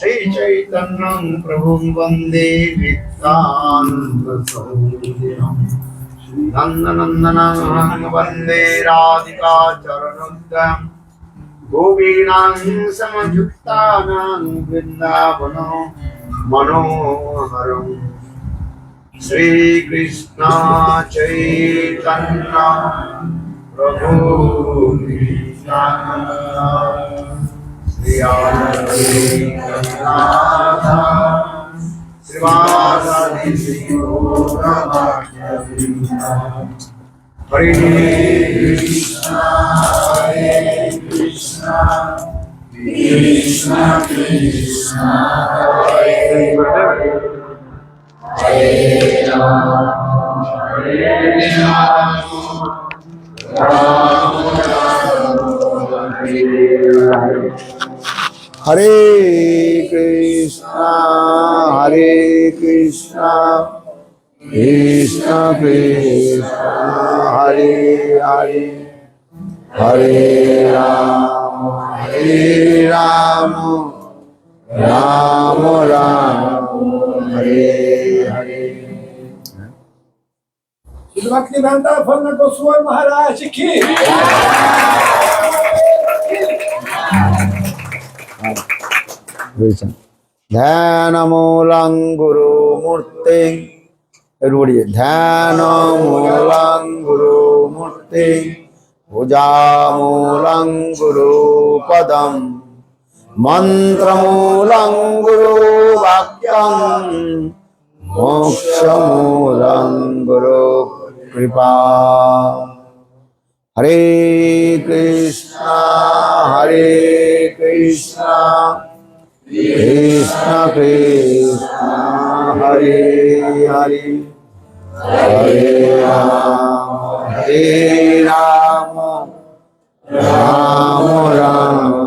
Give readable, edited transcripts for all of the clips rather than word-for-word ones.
Shri Chaitanyam Prabhum Vande Nityananda Sahodaram Nandanandanam Vande Radhika Charanodam Gopinam Samajuktanam Vrindavanam Manoharam Shri Krishna Chaitanya Prabhu Nityananda Shri Advaita Srivasadi Gaura Hare Krishna, Hare Krishna, Krishna Krishna, Hare Hare, Hare Rama, Hare Rama, Rama Rama, Hare Hare. Hare Krishna, Hare Krishna, Krishna Krishna, Hare Hare, Hare Rama, Hare Rama, Rama Rama, Hare Hare. Shri Bhaktivedanta Goswami Maharaj ki. Dhyanamoolam Guru Murti. Everybody, Dhyanamoolam Guru Murti, Pujamoolam Guru Padam, Mantramoolam Guru Bhakyam, Mokshamoolam Guru Kripa. Hare Krishna, Hare Krishna, Krishna Krishna, Hare Hare, Hare Rama, Hare Rama, Rama Rama,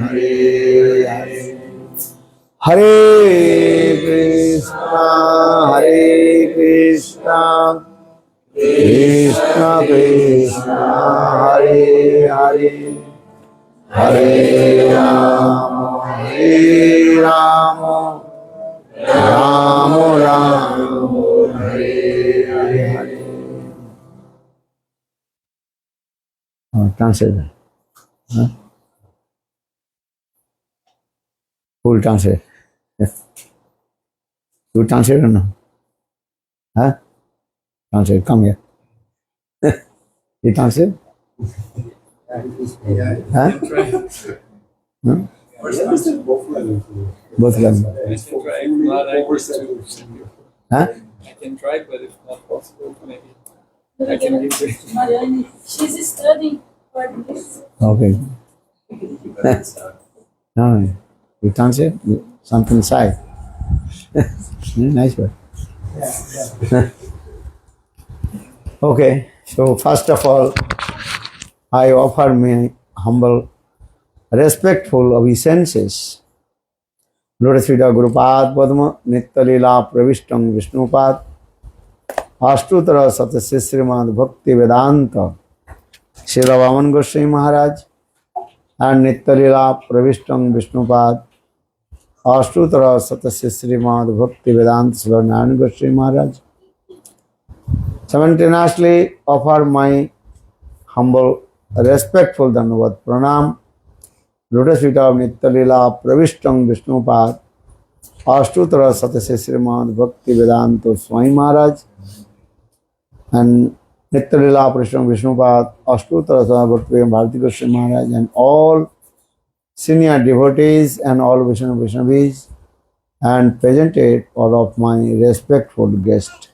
Hare Hare. Hare Krishna, Hare Krishna, Krishna Krishna, Hare Hare, Hare Rama, Hare Rama, Rama Rama, Hare Hare. Translate. Full translate. You translate or no? Huh? Translate. Come here. You translate? Huh? No? Both languages. Huh? I can try, but if not possible, maybe I can give it. Marianne, she's studying for this. Okay. No, you translate something inside. Nice word. Okay, so first of all, I offer my humble, respectful obeisances. Lotus feet of Gurupad Padma, Nitya Leela Pravishtam Vishnupad, Ashtutara Satasya Srimad Bhakti Vedanta, Srila Vaman Goswami Maharaj, and Nitya Leela Pravishtam Vishnupad, Ashtutara Satasya Srimad Bhakti Vedanta, Srila Narayan Goswami Maharaj. Simultaneously offer my humble, respectful Dandavat Pranam, Lotus feet of Nitya Leela Pravishtam Vishnupad, Ashtutara Satasya Srimad Bhakti Vedanta Swami Maharaj, and Nitya Leela Pravishtam Vishnupad, Ashtutara Satasya Bhakti Bharati Goswami Maharaj, and all senior devotees and all Vaishnavis, and presented all of my respectful guests.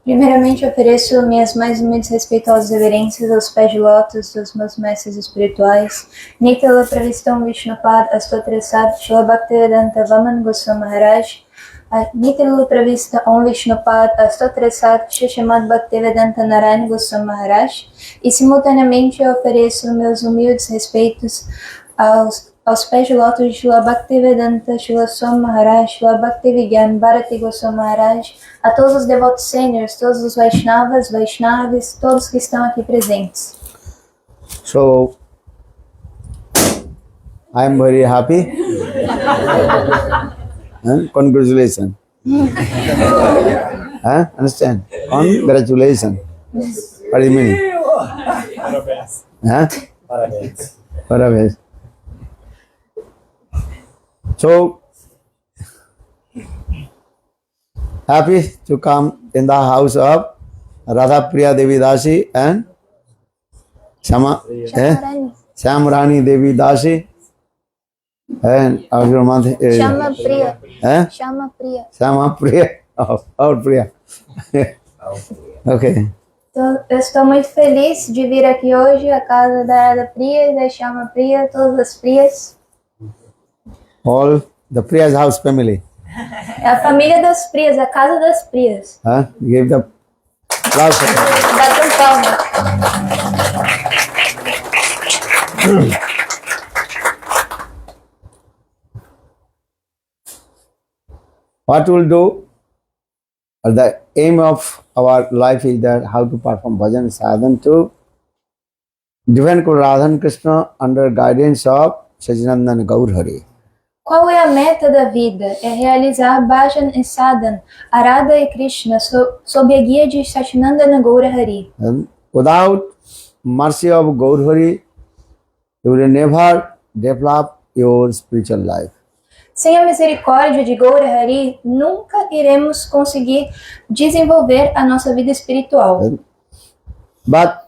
Primeiramente, ofereço minhas mais humildes respeitosas reverências aos pés de lótus dos meus mestres espirituais, Nitya Pravistam Vishnupad, Astotresat, Shila Bhaktivedanta Vaman Goswami Maharaj, Nitya Pravista Om Vishnupad, Astotresat, Shishimad Bhaktivedanta Narayan Goswami Maharaj, e simultaneamente ofereço meus humildes respeitos aos pés de lótus de Shila Bhaktivedanta, Shila Swami Maharaj, Shila Bhaktivigyan Bharati Goswami Maharaj, a todos os devotos seniors, todos os Vaishnavas, Vaishnavis, todos que estão aqui presentes. So, I am very happy. Congratulations. Understand? Congratulations. What do you mean? Parabéns. Parabéns. Parabéns. So, happy to come in the house of Radha Priya Devi Dasi and Sham Rani Devi Dasi and our month Chama Priya. eh? Chama Priya. Shama Priya. Oh, our Priya. Okay. Então, eu estou muito feliz de vir aqui hoje à casa da Radha Priya e da Chama Priya, todas as Priyas. All the Priya's house family. É a família das Priyas, a casa das Priyas. Give the applause. Batam palmas. What we'll do, the aim of our life is that how to perform bhajan sadhan to Divine Guru Radha Krishna under guidance of Sachidananda Gaur Hari. Qual é a meta da vida? É realizar Bhajan e Sadhan, Arada e Krishna, sob a guia de Sachidananda Gaura Hari. And without mercy of Gaur Hari, you will never develop your spiritual life. Sem a misericórdia de Gaura Hari, nunca iremos conseguir desenvolver a nossa vida espiritual. But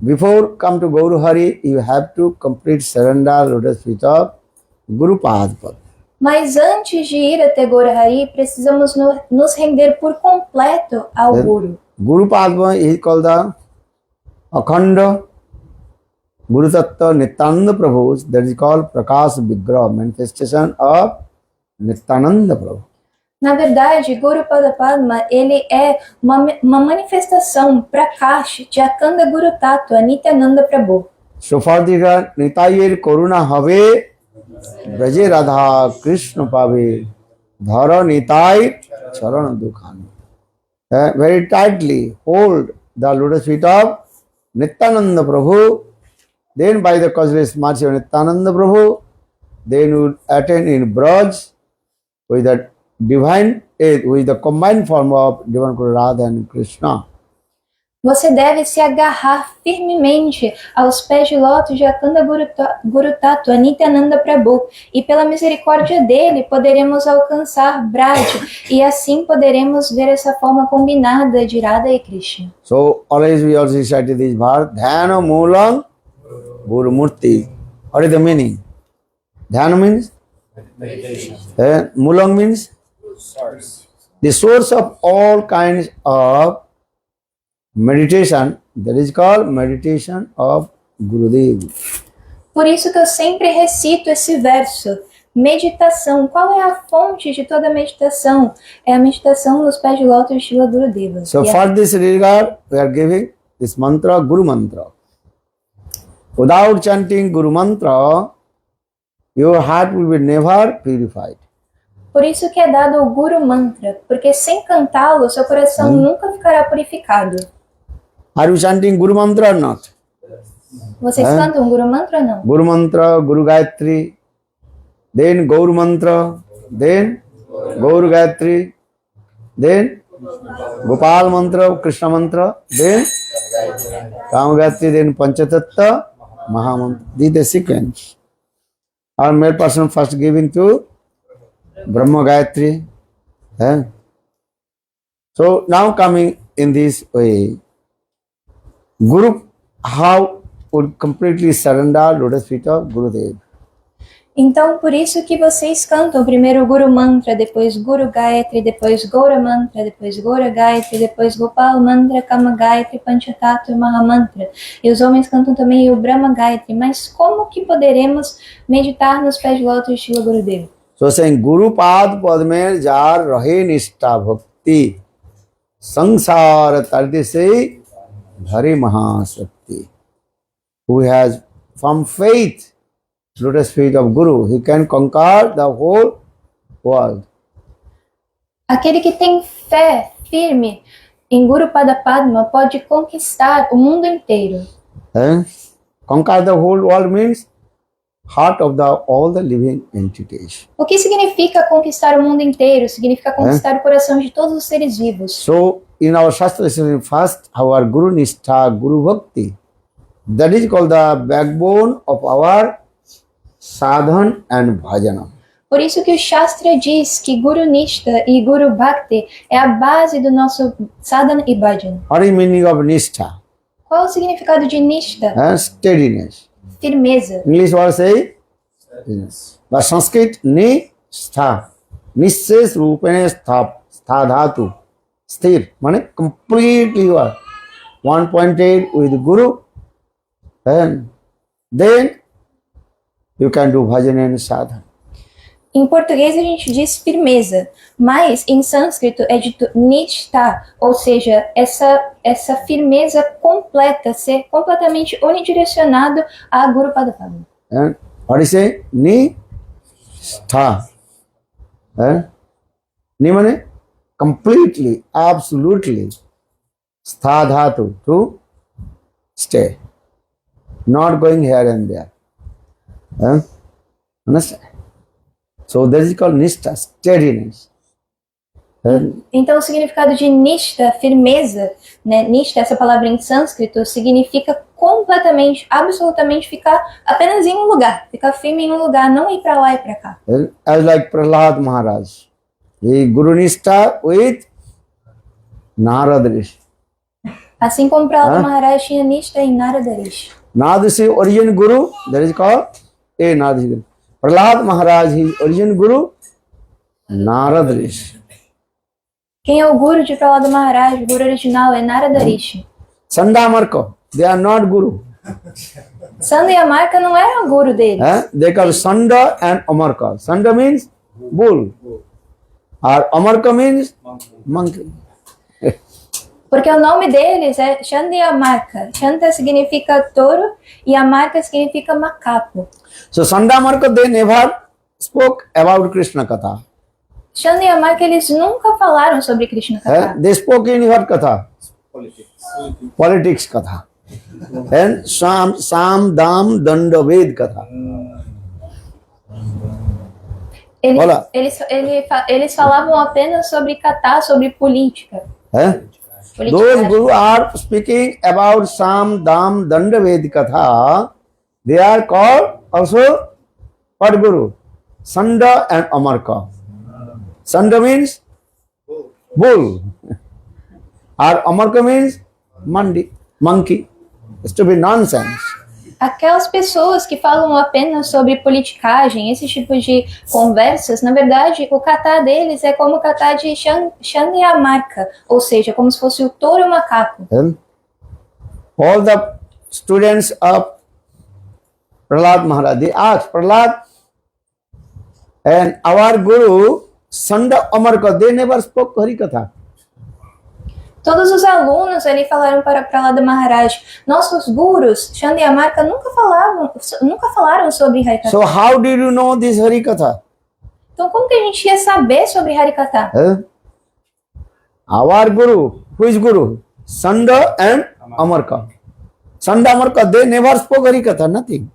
before come to Gaur Hari, you have to complete surrender lotus feet of Guru Padma. Mas antes de ir até Gaura Hari, precisamos nos render por completo ao Guru. Guru Padma is called the Akhanda Guru Tattva Nityananda Prabhu, that is called Prakash Vigraha, manifestation of Nityananda Prabhu. Na verdade, Guru Padma, ele é uma manifestação Prakash de Akhanda Guru Tattva Nityananda Prabhu. So for the Nitayir Koruna Have Braje Radha Krishna Pave Dhara Nitai Charana Dukhani. Very tightly hold the lotus feet of Nityananda Prabhu. Then by the causeless mercy of Nityananda Prabhu, then you will attain in Braj with the divine, with the combined form of Divine Guru Radha and Krishna. Você deve se agarrar firmemente aos pés de lótus de Akhanda Guru Tattva Nityananda Prabhu, e pela misericórdia dele poderemos alcançar Braj, e assim poderemos ver essa forma combinada de Radha e Krishna. So always we also recited this verse, Dhyana Moolam Guru Murti. What is the meaning? Dhyana means? Meditation. Moolam means? Source. The source of all kinds of meditation, that is called meditation of Gurudev. Por isso que eu sempre recito esse verso. Meditação. Qual é a fonte de toda meditação? É a meditação nos pés de lótus de Srila Gurudeva. So for this regard, we are giving this mantra, Guru Mantra. Without chanting Guru Mantra, your heart will be never purified. Por isso que é dado o Guru Mantra, porque sem cantá-lo, seu coração nunca ficará purificado. Are you chanting Guru Mantra or not? Vocês cantam Guru Mantra ou não? Guru Mantra, Guru Gayatri, then Gaur Mantra, then Gaur Gayatri, then Gopal Mantra, Krishna Mantra, then Ram Gayatri, then Panchatattva, Mahamantra. This is the sequence. Our male person first giving to Brahma Gayatri. So now coming in this way, Guru, how would completely surrender lotus feet of Gurudev. Então, por isso que vocês cantam primeiro Guru Mantra, depois Guru Gayatri, depois Gaura Mantra, depois Gaura Gayatri, depois Gopal Mantra, Kama Gayatri, Panchatattva e Mahamantra. E os homens cantam também o Brahma Gayatri. Mas como que poderemos meditar nos pés de lótus de Srila Gurudeva? So saying Guru Pad Padme jar rahe nishta bhakti sansara tardise dhare mahasakti. Who has from faith lotus feet of Guru, he can conquer the whole world. Aquele que tem fé firme em Guru Pada Padma pode conquistar o mundo inteiro. Conquer the whole world means heart of all the living entities. O que significa conquistar o mundo inteiro? Significa conquistar o coração de todos os seres vivos. So in our Shastra, first our Guru Nishtha, Guru Bhakti, that is called the backbone of our sadhan and bhajana. Por isso que o Shastra diz que Guru Nishtha e Guru Bhakti é a base do nosso sadhana e bhajana. What is meaning of Nishtha? Qual é o significado de Nishtha? Steadiness. Firmeza. English word say steadiness. But Sanskrit Nishtha. Nishes rupene sthadhatu. Sthir. Means completely you are one pointed with Guru, and then you can do bhajan and sadhana. Em português a gente diz firmeza, mas em sânscrito é dito nishtha, ou seja, essa firmeza completa, ser completamente unidirecionado a Guru Padapama. And what is say? Nishtha. Ni means completely, absolutely. Sthadhatu, to stay. Not going here and there. Understand? So that is called Nishtha, steadiness. Então o significado de nishtha, firmeza, né? Nishtha, essa palavra em sânscrito, significa completamente, absolutamente ficar apenas em um lugar, ficar firme em um lugar, não ir para lá e para cá. As like Prahlad Maharaj. He Guru Nishtha with Narad Rishi. Assim como Prahlada Maharaj tinha nishtha em Narada Rishi. Narad Rishi origin Guru, that is called Narad Rishi. Prahlad Maharaj, his origin Guru, Narad Rishi. Quem é o Guru de Prahlada Maharaj? O Guru original é Narada Rishi. Sandamarka, they are not Guru. Sanda e Amarka não eram o Guru deles. They call Sanda and Amarka. Sanda means bull. Or Amarka means monkey. Porque o nome deles é Chanda e Amarka. Chanda significa touro e Amarka significa macaco. So Sandamarka, they never spoke about Krishna Katha. Chanda e Amarka, eles nunca falaram sobre Krishna Katha. They spoke in what Katha? Politics. Politics Katha. And Sam, Dam, Danda, Ved Katha. Olá. Eles falavam apenas sobre Katha, sobre política. Those Guru are speaking about Sam, Dam, Danda, Ved Katha. They are called also what Guru? Sanda and Amarka. Sanda means bull. Or Amarka means monkey. Stupid nonsense. Aquelas pessoas que falam apenas sobre politicagem, esse tipo de conversas, na verdade, o kata deles é como o kata de Chanda e Amarka, ou seja, como se fosse o touro e o macaco. And all the students of Prahlad Maharaj, they asked Prahlad, and our Guru, Sanda Amarka, they never spoke Harikatha. Todos os alunos ali falaram para Prahlada Maharaj, nossos gurus, Chanda e Amarka, nunca falaram sobre Harikatha. So how did you know this Harikatha? Então como que a gente ia saber sobre Harikatha? Our Guru, who is Guru? Sanda and Amarka. Sanda Amarka, they never spoke Harikatha, nothing.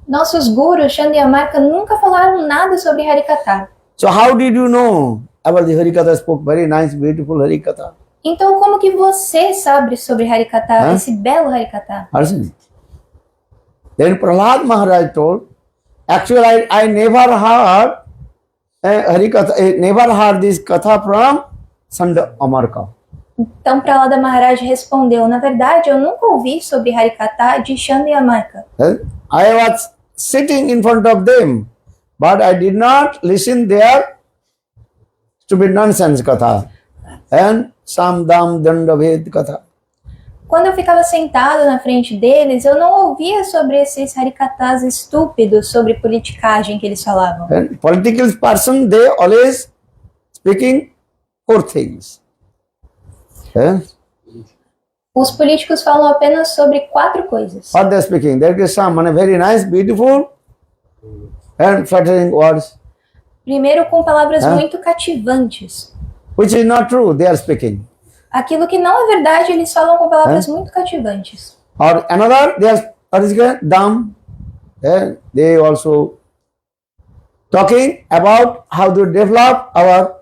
Nossos gurus, Chanda e Amarka, nunca falaram nada sobre Harikatha. So how did you know about the Harikatha? Spoke very nice, beautiful Harikatha. Então, como que você sabe sobre Harikatha, esse belo Harikatha? Then Prahlad Maharaj told, actually I never heard Harikatha, never heard this katha from Sanda Amarka. Então, Prahlada Maharaj respondeu, na verdade, eu nunca ouvi sobre Harikatha de Chanda e Amarka. I was sitting in front of them, but I did not listen their stupid nonsense katha. And Sam, Dam, Danda, Ved Katha. Quando eu ficava sentado na frente deles, eu não ouvia sobre esses Harikathas estúpidos sobre politicagem que eles falavam. And political person, they always speaking four things. Os políticos falam apenas sobre 4 coisas. What they are speaking? There is some very nice, beautiful and flattering words. Primeiro, com palavras muito cativantes. Which is not true, they are speaking. Aquilo que não é verdade, eles falam com palavras muito cativantes. Or another, they are dumb. And they also talking about how to develop our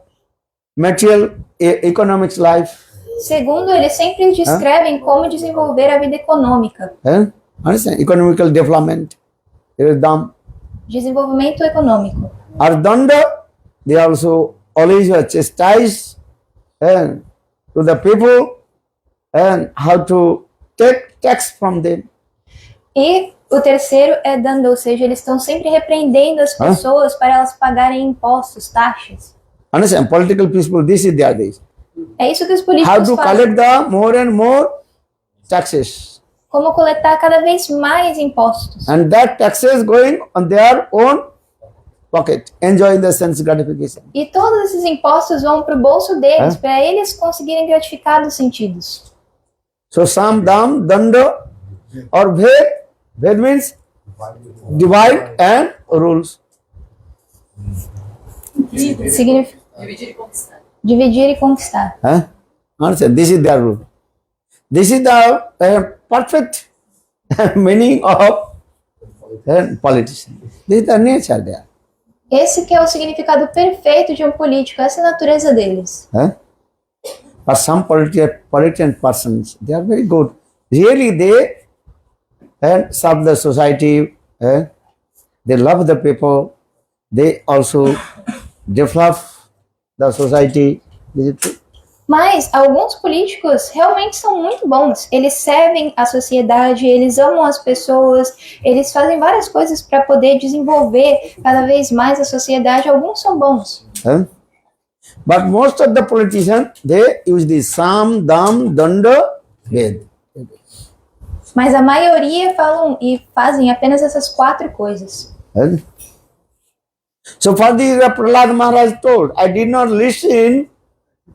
material economics life. Segundo, eles sempre descrevem como desenvolver a vida econômica, Understand? Economical development. There is Dham. desenvolvimento econômico. Ardanda, they also always chastise and to the people and how to take tax from them. E o terceiro é dando, ou seja, eles estão sempre repreendendo as pessoas para elas pagarem impostos, taxas. Understand? Political people, this is their days. É isso que os How políticos to fazem. collect the more and more taxes. Como coletar cada vez mais impostos. And that taxes going on their own pocket, enjoying the sense gratification. E todos esses impostos vão para o bolso deles, para eles conseguirem gratificar dos sentidos. So Sam, Dam, Danda or Bhed. Bhed means divide and rules. Significa dividir e conquistar. Understand? This is their rule. This is the perfect meaning of politician. This is the nature there. Esse que é o significado perfeito de um político, essa é a natureza deles. But some politician persons, they are very good. Really, they serve the society. They love the people. They also develop the society. Is it true? Mas alguns políticos realmente são muito bons. Eles servem a sociedade, eles amam as pessoas, eles fazem várias coisas para poder desenvolver cada vez mais a sociedade. Alguns são bons. But most of the politicians, they use the Sam, Dam, Danda, Bhed. Mas a maioria falam e fazem apenas essas 4 coisas. So for the Prahlad Maharaj told, I did not listen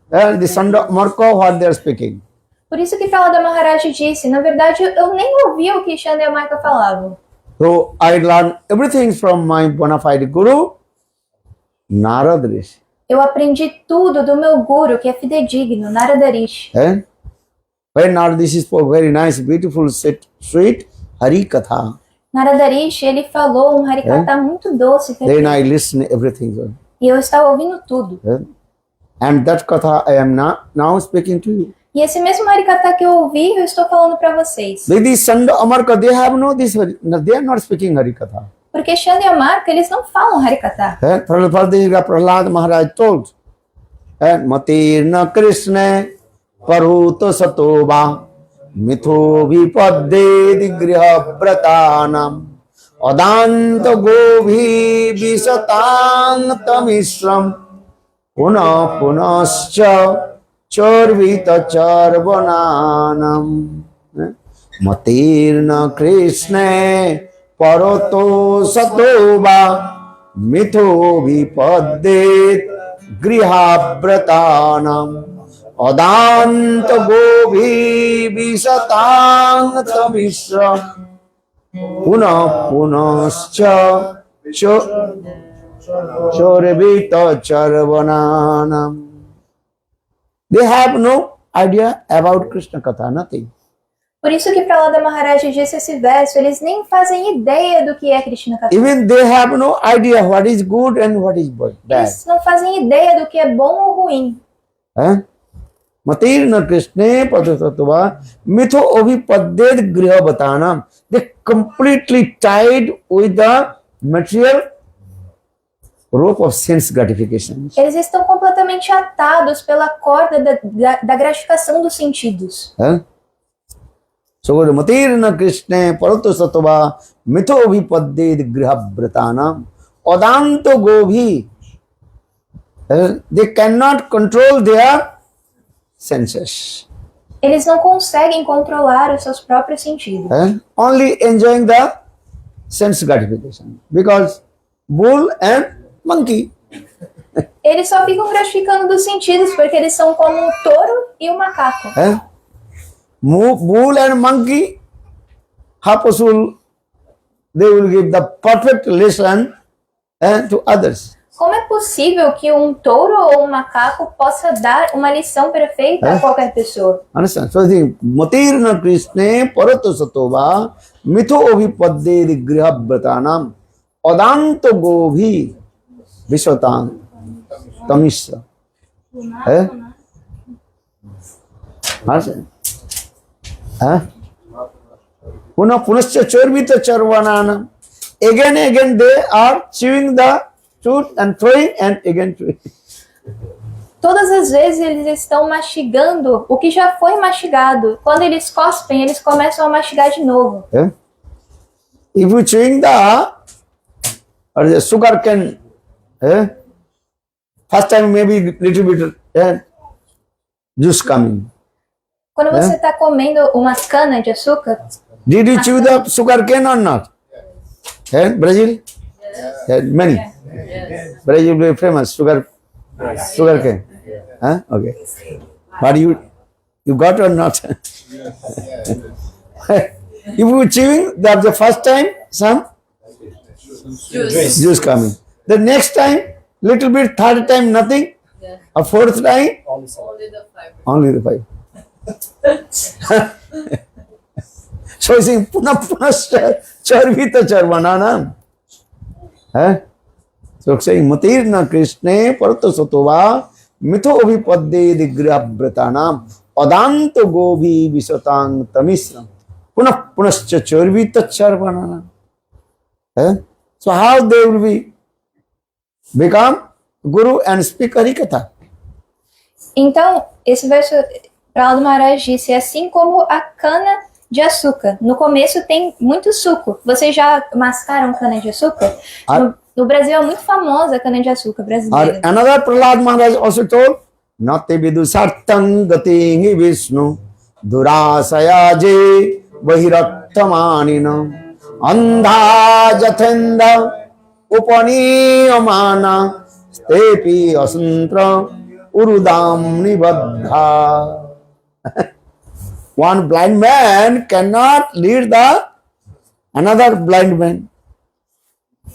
the Sanda Marko what they are speaking. Por isso que Prahlada Maharaj disse, na verdade eu nem ouvi o que Chandramarka falava. So I learned everything from my bona fide guru, Narad Rishi. Eu aprendi tudo do meu guru, que é fidedigno, Narada Rishi. When Narad Rishi spoke very nice, beautiful, sweet Hari Katha. Narada Rishi, ele falou um Harikatha muito doce. Then I listened everything. E eu estava ouvindo tudo. And that Katha I am now speaking to you. E esse mesmo Harikatha que eu ouvi, eu estou falando para vocês. These Sanda Amarka, they have no this. They are not speaking Hari Katha. Porque Chandra e Marca, eles não falam Harikatha. Prahlad Maharaj told, Matirna Krishna Paruto Satoba Mitho Vipadde Digriha Bratanam Adanta Gobhi Visatang Tamishram Puna Punascha Charvita Charvananam Matirna Krishna Parato Satoba Mitho Vipadde Grihabratanam Adanta Gobhi Visatang Tamishra Puna Punascha Chorvita Charvananam. They have no idea about Krishna Katha, nothing. Por isso que Prahlada Maharaj disse esse verso, eles nem fazem ideia do que é Krishna Katha. Even they have no idea what is good and what is bad. Eles não fazem ideia do que é bom ou ruim. Matirna Krishna Padasatva Mitho Ovipadded Griha Batanam. They completely tied with the material rope of sense gratification. Eles estão completamente atados pela corda da gratificação dos sentidos. So Matirna Krishna Paratasatva Mitho Ovipadded Griha Batanam Adanto Gobhi. They cannot control their senses. Eles não conseguem controlar os seus próprios sentidos. Only enjoying the sense gratification. Because bull and monkey. Eles só ficam gratificando dos sentidos porque eles são como um touro e um macaco. Bull and monkey, how possible they will give the perfect lesson to others. Como é possível que um touro ou um macaco possa dar uma lição perfeita a qualquer pessoa? Understand? So the Matirna Krishne Parato Satova Mitho Vipadde Grihabhatanam Adanto Gobhi Vishwatan Tamisa. Understand? Puna Punascha Chorvita Charvanana. Again and again they are chewing the fruit and throwing and again chewing. Todas as vezes eles estão mastigando o que já foi mastigado. Quando eles cospem, eles começam a mastigar de novo. If you chewing the sugar cane, first time maybe little bit juice coming. Quando você está comendo uma cana de açúcar, Did you chew the sugar cane or not? Brazil? Many. Brazil very famous sugar cane. Okay. But you got or not? If you chewing, that's the first time some juice coming. The next time, little bit, third time nothing, a fourth time, only the five. So saying puna charvita charvananam. So saying Matirna Krishne Parato Satova Mitho Vipadde Digrabhratanam Adanto Gobi Visatang Tamisram Punascha charvita charvananam. So how they will be become Guru and speak Harikatha? Então, esse verso Prahlada Maharaj disse, assim como a cana de açúcar. No começo tem muito suco. Vocês já mascaram cana de açúcar? No Brasil é muito famosa a cana de açúcar brasileira. Another Prahlada Maharaj also told, Nate vidu sartang gatingi Vishnu Durasayaje Vahirattamanina Andha Jathenda Upaniyamana Stepi Asantra Urudam Nibadha. One blind man cannot lead another blind man.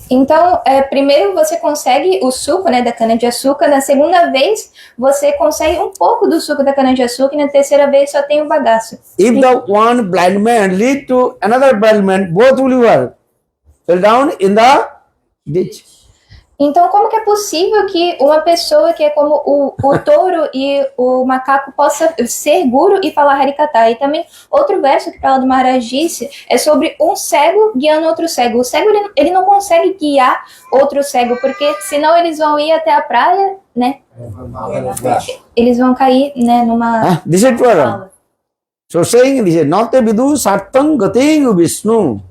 Então, primeiro você consegue o suco, né, da cana-de-açúcar, na segunda vez você consegue um pouco do suco da cana-de-açúcar e na terceira vez só tem o bagaço. If the one blind man lead to another blind man, both will fell down in the ditch. Então, como que é possível que uma pessoa que é como o touro e o macaco possa ser guru e falar Harikatha? E também, outro verso que Prahlada Maharaj disse é sobre um cego guiando outro cego. O cego, ele não consegue guiar outro cego, porque senão eles vão ir até a praia, né? Eles vão cair, né, numa... This is true. So saying this is not a vidu sartang gating Vishnu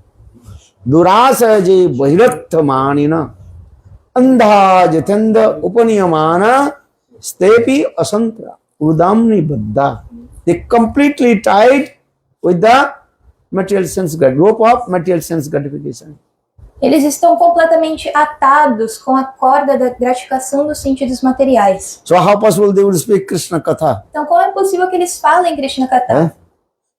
Durasa je Bhairattamanina Andha Jathanda Upaniyamana Stepi Asantra Udamni Baddha. They completely tied with the material sense rope of material sense gratification. Eles estão completamente atados com a corda da gratificação dos sentidos materiais. So how possible they will speak Krishna Katha? Então, como é possível que eles falem Krishna Katha?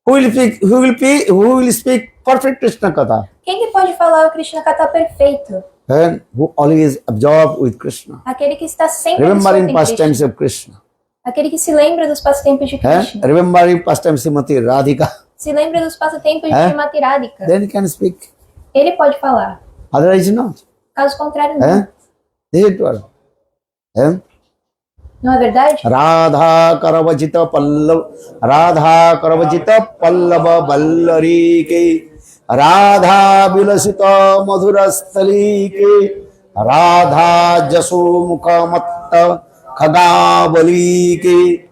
Who will speak perfect Krishna Katha? Quem que pode falar o Krishna Katha perfeito? And who always absorbed with Krishna. Aquele que está sempre Remembering em pastimes Krishna. of Krishna. Aquele que se lembra dos passatempos de Krishna. Remembering pastimes of Mati Radhika. Se lembra dos passatempos de Srimati Radhika. Then he can speak. Ele pode falar. Otherwise not. Caso contrário, não. This is it. Não é verdade? Radha Karavajita Pallava Ballari Ke Radha Vilasita Madhurastali Ke Radha Jasu Mukha Matta Khagavali Ke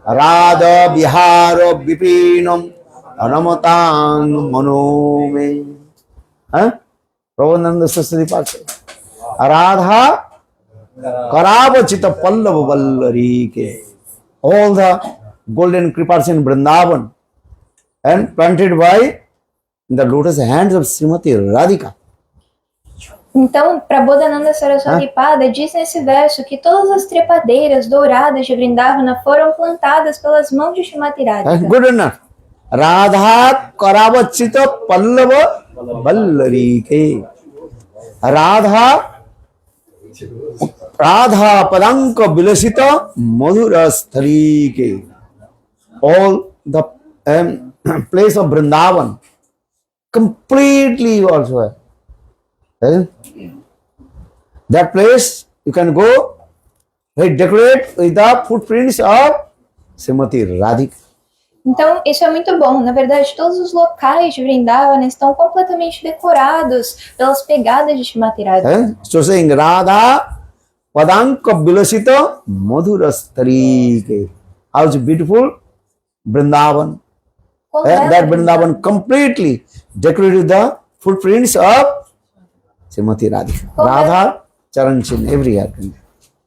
Radha Bihara Vipinam Anamatan Manome. Prabhupada Saraswati Parsha. Radha Karavachita Pallava Vallari Ke. All the golden creepers in Vrindavan and planted by the lotus hands of Srimati Radhika. Então, Prabodhananda Saraswati Pada diz nesse verso que todas as trepadeiras douradas de Vrindavana foram plantadas pelas mãos de Srimati Radhika. Good enough. Radha Karavachita Pallava Vallari Ke. Radha Radha Padanka Vilasita Madhura Sthalike. All the place of Vrindavan completely also. That place you can go, decorate with the footprints of Srimati Radhika. Então, isso é muito bom. Na verdade, todos os locais de Vrindavana estão completamente decorados pelas pegadas de Srimati Radhika. So saying Radha Padanka Vilasita Madhura Sthalike. How is beautiful Vrindavan. That Vrindavan completely decorated with the footprints of Srimati Radhika. Radha Charan Chin everywhere.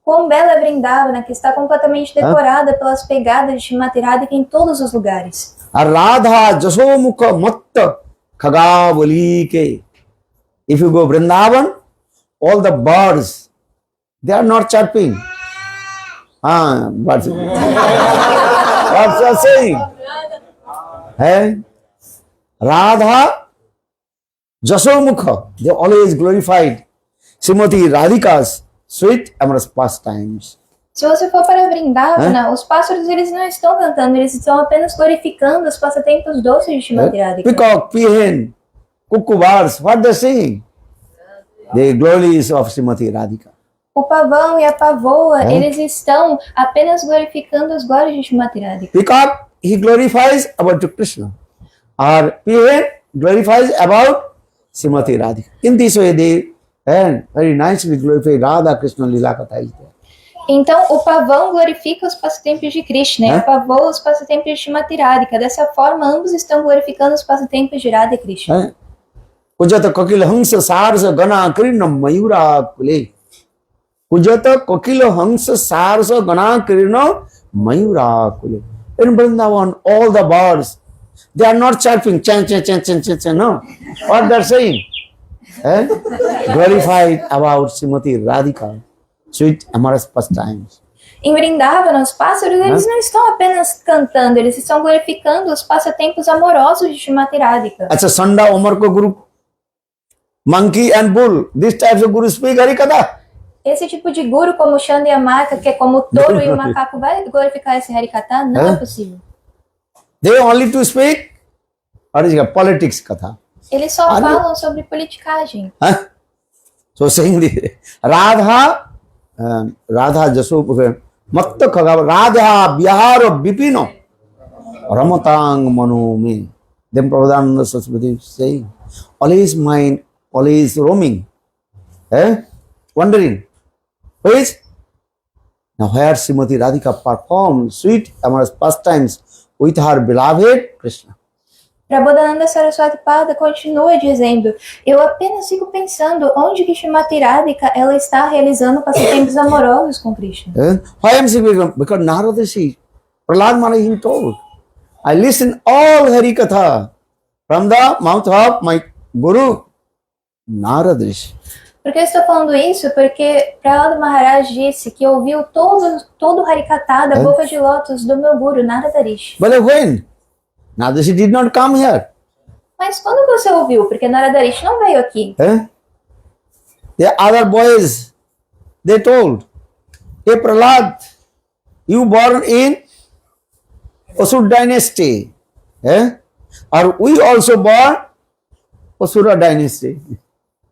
Quão bela é Vrindavana, que está completamente decorada pelas pegadas de Srimati Radhika em todos os lugares. Radha Jasomukha Matta Khagavalike. If you go Vrindavan, all the birds, they are not chirping. Birds. Birds are saying. Radha Jasomukha, they always glorified Srimati Radhika's sweet amorous pastimes. Se você for para Vrindavana, os pássaros eles não estão cantando, eles estão apenas glorificando os passatempos doces de Srimati Radhika. Peacock, peahen, cuckoo birds, what they sing? The glories of Srimati Radhika. O pavão e a pavoa, eles estão apenas glorificando as glórias de Srimati Radhika. Peacock, he glorifies about Krishna. Or peahen glorifies about Srimati Radhika. In this way, they very nicely glorify Radha Krishna Lila Katha is there. Então, o pavão glorifica os passatempos de Krishna e a pavoa os passatempos de Srimati Radhika. Dessa forma, ambos estão glorificando os passatempos de Radha e Krishna. Kujata Kokila Hansa Sarsa Gana Krishna Mayura Kule. Kujata Kokila Hansa Sarsa Gana Krishna Mayura Kule. In Vrindavan, all the birds, they are not chirping, chan, chan, chan, chan, chan, chan, no. What they are saying? Glorified about Srimati Radhika, sweet amorous pastimes. Em Vrindavana, os pássaros eles não estão apenas cantando, eles estão glorificando os passatempos amorosos de Srimati Radhika. Acha Sanda Omarko Guru, monkey and bull, these types of gurus speak Harikatha. Esse tipo de guru, como Chanda e a Maca, que é como o touro e o macaco, vai glorificar esse Harikatha? Não é possível. They only to speak politics katha. Eles só falam sobre politicagem. So saying the Radha Jaso Matta Khagav Radha Bihar Bipino Ramatang Manome. Then Prabhupada Saraswati saying, always mind, always roaming, wondering. Which? Now where Srimati Radhika performed sweet amorous pastimes with her beloved Krishna. Prabodhananda Saraswati Pada continua dizendo, eu apenas fico pensando onde que Srimati Radhika ela está realizando passatempos amorosos com Krishna. Why I am saying? Because Narada Rishi, Prahlad Maharaj, he told, I listen all Harikatha from the mouth of my Guru, Narada Rishi. Por que eu estou falando isso? Porque Prahlad Maharaj disse que ouviu todo o Harikatha da boca de lótus do meu Guru, Narada Rishi. But when? Narada Rishi did not come here. Mas quando você ouviu? Porque Narada Rishi não veio aqui. The other boys, they told, hey Prahlad, you born in Asura dynasty. Or we also born Asura dynasty.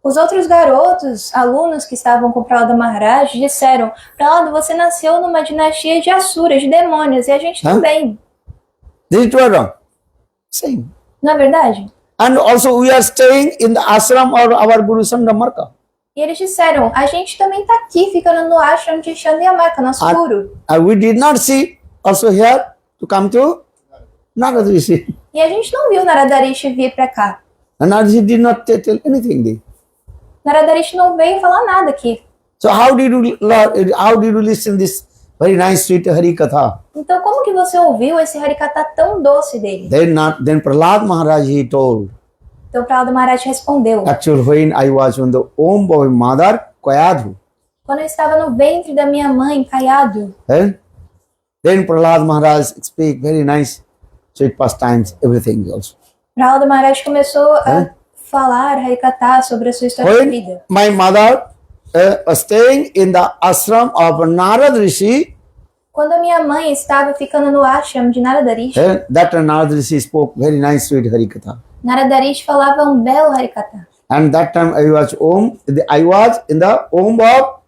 Os outros garotos, alunos que estavam com Prahlad Maharaj, disseram, Prahlad, você nasceu numa dinastia de Asuras, de demônios, e a gente também. This is wrong. Same. Não é verdade? And also we are staying in the ashram of our Guru Sangamarka. E eles disseram, a gente também está aqui, ficando no ashram de Chandramarka, nosso guru. And we did not see also here to come to Narada Rishi. E a gente não viu Narada Rishi vir para cá. And Narada Rishi did not tell anything there. Narada Rishi não veio falar nada aqui. So how did you listen this very nice sweet Harikatha? Então como que você ouviu esse Harikatha tão doce dele? Then Prahlad Maharaj he told. Então Prahlad Maharaj respondeu. Actually, when I was on the womb of my mother, Kayadhu. Quando eu estava no ventre da minha mãe, Kayadhu. Then Prahlad Maharaj speak very nice sweet pastimes, everything also. Prahlad Maharaj começou a falar Harikatha sobre a sua história de vida. My mother staying in the ashram of Narad Rishi, Quando a minha mãe estava ficando no ashram de Narada Rishi, that Narad Rishi spoke very nice sweet Harikatha. Narada Rishi falava um belo Harikatha. And that time I was in the home of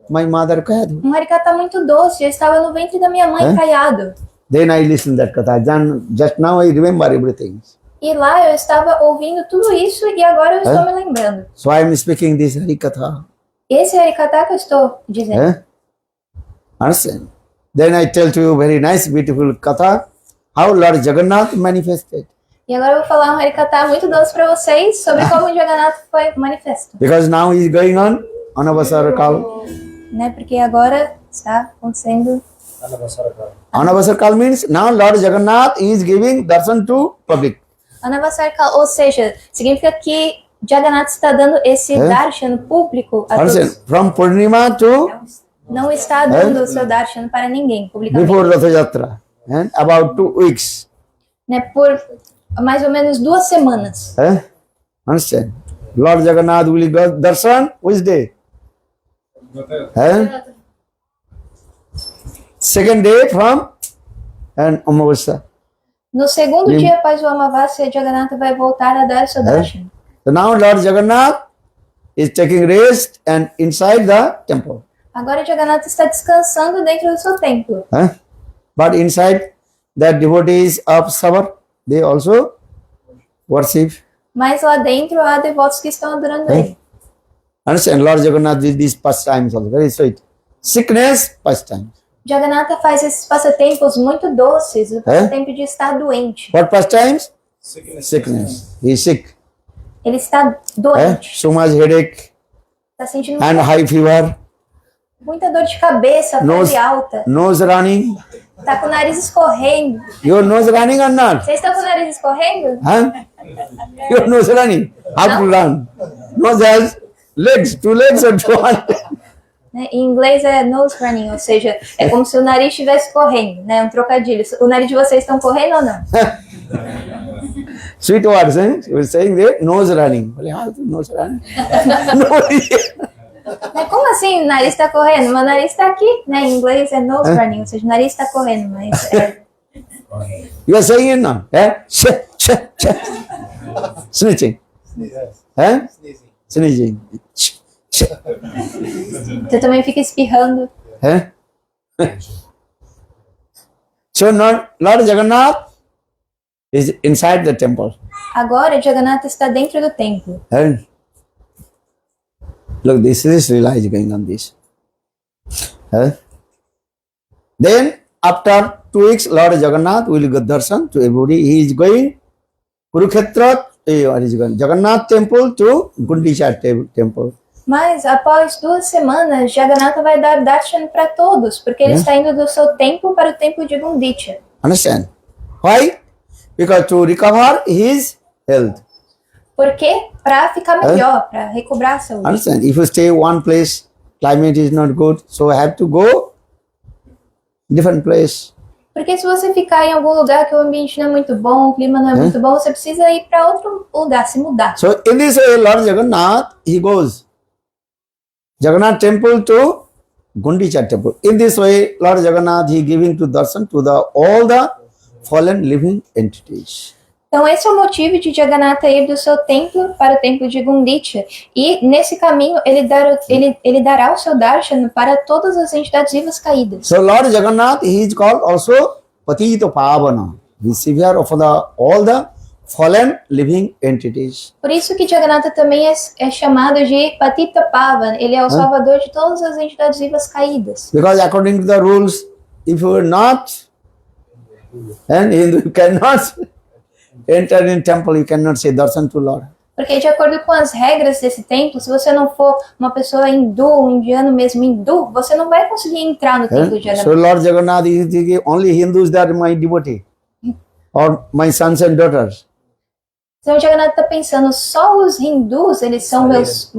my mother Kayadu. Um Harikatha muito doce, eu estava no ventre da minha mãe, Caiado. Then I listened that Katha. Then just now I remember everything. E lá eu estava ouvindo tudo isso e agora eu estou me lembrando. So I am speaking this Harikatha. Esse Harikatha que eu estou dizendo. Understand? Then I tell to you very nice, beautiful Katha, how Lord Jagannath manifested. E agora eu vou falar um Harikatha muito doce para vocês sobre como o Jagannatha foi manifesto. Because now he is going on Anavasara Kal. Né? Porque agora está acontecendo. Anavasara Kal means now Lord Jagannath is giving darshan to public. Anavasarkal, ou seja, significa que Jagannatha está dando esse darshan público a Understand? todos. From Purnima to Não está dando o seu darshan para ninguém, publicamente. before Ratha Yatra. And about 2 weeks. Né? Por mais ou menos 2 semanas. Understand? Lord Jagannath will go darshan which day? Second day from and Amavasya. No segundo dia após o Amavasya, Jagannatha vai voltar a dar o seu darshan. So now Lord Jagannath is taking rest and inside the temple. Agora Jagannatha está descansando dentro do seu templo. But inside the devotees of Savar, they also worship. Mas lá dentro há devotos que estão adorando ele. Understand? Lord Jagannath did these pastimes also, very sweet. Sickness, pastimes. Jagannatha faz esses passatempos muito doces, o passatempo de estar doente. What pastimes? Sickness. Sickness. He is sick. Ele está doente, So much headache está sentindo and high fever, muita dor de cabeça, febre alta, nose running. está com o nariz escorrendo. Your nose running or not? Vocês estão com o nariz escorrendo? Your nose running. How to run? Nose has legs, 2 legs or 1. Né? Em inglês é nose running, ou seja, é como se o nariz estivesse correndo, né? Um trocadilho. O nariz de vocês estão correndo ou não? Sweet words, You were saying there, nose running. How is nose running? Né? Como assim o nariz está correndo? Meu nariz está aqui, né? Em inglês é nose running, ou seja, o nariz está correndo, mas You are saying it now. Snitching. Sneezing. você também fica espirrando. So Lord Jagannath is inside the temple. Agora Jagannatha está dentro do templo. Look, this is Leela is going on this. Then after 2 weeks, Lord Jagannath will give darshan to everybody. He is going Kurukshetra, Jagannath temple to Gundicha temple. Mas após 2 semanas, Jagannatha vai dar darshan para todos, porque ele está indo do seu templo para o templo de Gundicha. Understand? Why? Because to recover his health. Por quê? Para ficar melhor, para recobrar a saúde. Understand? If you stay one place, climate is not good, so I have to go different place. Porque se você ficar em algum lugar que o ambiente não é muito bom, o clima não é muito bom, você precisa ir para outro lugar, se mudar. So in this way, Lord Jagannath, he goes Jagannath temple to Gundicha temple. In this way, Lord Jagannath, he giving to darshan to all the fallen living entities. Então esse é o motivo de Jagannatha ir do seu templo para o templo de Gundicha. E nesse caminho ele dará o seu darshan para todas as entidades vivas caídas. So Lord Jagannath, he is called also Patita Pavana, the savior of all the fallen living entities. Por isso que Jagannatha também é chamado de Patita Pavan. Ele é o salvador de todas as entidades vivas caídas. Because according to the rules, if you are not, and you cannot enter in temple, you cannot say darshan to Lord. Porque de acordo com as regras desse templo, se você não for uma pessoa hindu, um indiano mesmo hindu, você não vai conseguir entrar no templo de So Jagannatha. Lord Jagannath is thinking only Hindus that are my devotee, or my sons and daughters. Então Jagannatha está pensando, só os hindus, eles são meus...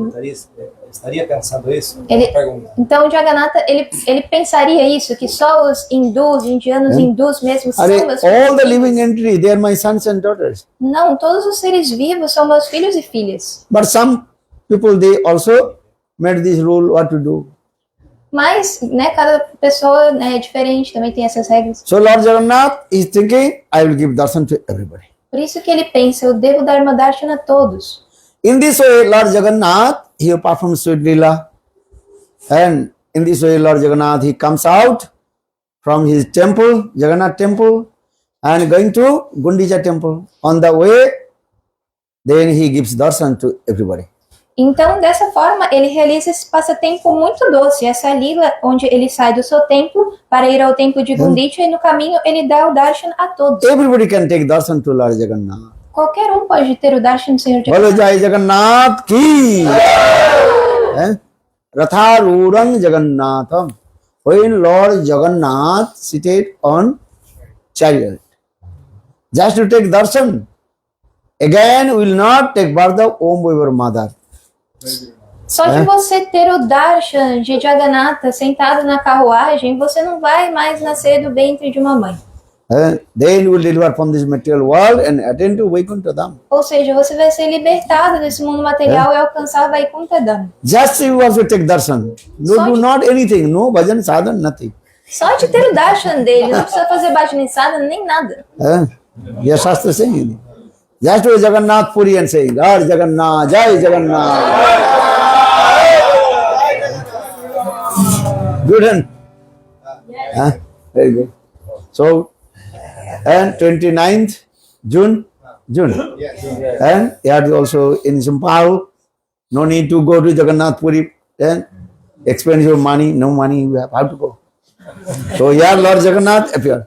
Estaria pensando isso? Ele- Pergunta. Então Jagannatha, ele pensaria isso, que só os hindus, indianos hindus mesmo são Are meus all the filhos. living entities, they are my sons and daughters. Não, todos os seres vivos são meus filhos e filhas. But some people, they also made this rule what to do. Mas, né, cada pessoa é diferente, também tem essas regras. So Lord Jagannath is thinking, I will give darshan to everybody. Por isso que ele pensa, eu devo dar uma darshana a todos. In this way, Lord Jagannath, he performs sweet lila. And in this way, Lord Jagannath, he comes out from his temple, Jagannath temple, and going to Gundicha temple. On the way, then he gives darshan to everybody. Então, dessa forma, ele realiza esse passatempo muito doce, essa lila onde ele sai do seu templo para ir ao templo de Gundicha e no caminho ele dá o darshan a todos. Everybody can take darshan to Lord Jagannath. Qualquer um pode ter o darshan do Senhor Bolo Jagannath. Jai Jagannath ki. Ratharudang Jagannatham. When Lord Jagannath seated on chariot, just to take darshan, again will not take birth of Om your mother. Só de você ter o darshan de Jagannatha sentado na carruagem, você não vai mais nascer do ventre de uma mãe. Then you will deliver from this material world and attend to Vaikuntha Dham. Ou seja, você vai ser libertado desse mundo material e alcançar Vaikuntha Dham. Just you also take darshan. No, do not anything, no bhajan, sadhan, nothing. Só de ter o darshan dele, não precisa fazer bhajana sadhana nem nada. Yes, Shastra saying. Just to Jagannath Puri and saying, Lord Jagannath, Jai Jagannath. Good, and very good. So, and 29th June, and you are also in Sampal. No need to go to Jagannath Puri and expend your money. No money, you have to go. So here Lord Jagannath appeared.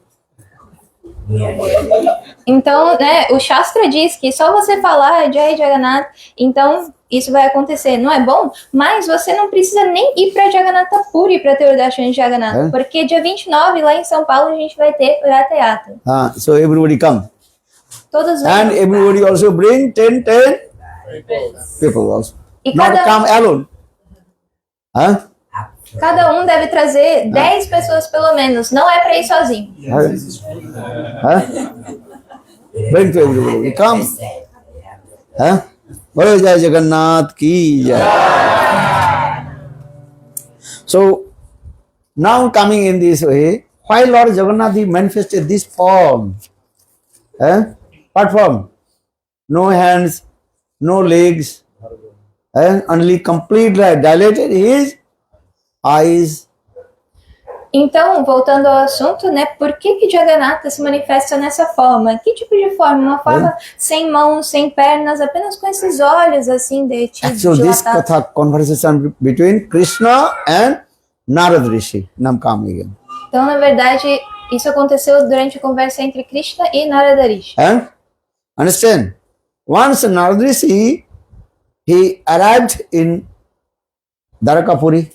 Então, né, o Shastra diz que só você falar Jai Jagannath, então isso vai acontecer, não é bom? Mas você não precisa nem ir para Jagannatha Puri para ter o darshan de Jagannatha, porque dia 29 lá em São Paulo a gente vai ter o Ratha Yatra. So everybody come. Todos And vêm. everybody also bring 10 people also. E Not cada- come alone. Cada um deve trazer 10 pessoas pelo menos, não é para ir sozinho. Bring to everybody. Come. Bolo Jai Jagannath ki jai. So now coming in this way, why Lord Jagannath he manifested this form? What form? No hands, no legs, only completely dilated his eyes. Então, voltando ao assunto, né, por que Jagannatha se manifesta nessa forma? Que tipo de forma? Uma forma sem mãos, sem pernas, apenas com esses olhos assim Actually, this dilatados. katha conversation between Krishna and Narad Rishi, Nam Kamigan. Então, na verdade, isso aconteceu durante a conversa entre Krishna e Narada Rishi. Understand? Once Narad Rishi, he arrived in Dwarakapuri.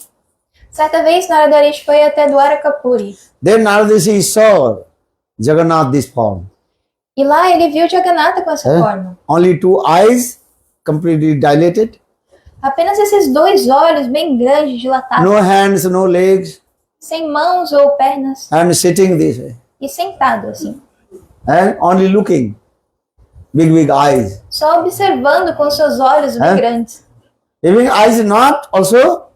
Certa vez, Narada Rishi foi até Dwarakapuri. Then Narad Rishi saw Jagannath this form. E lá ele viu Jagannatha com essa forma. Only two eyes, completely dilated. Apenas esses dois olhos bem grandes, dilatados, No hands, no legs, sem mãos ou pernas, and sitting this way. e sentado assim. And only looking. Big eyes. Só observando com seus olhos bem grandes. Even eyes not also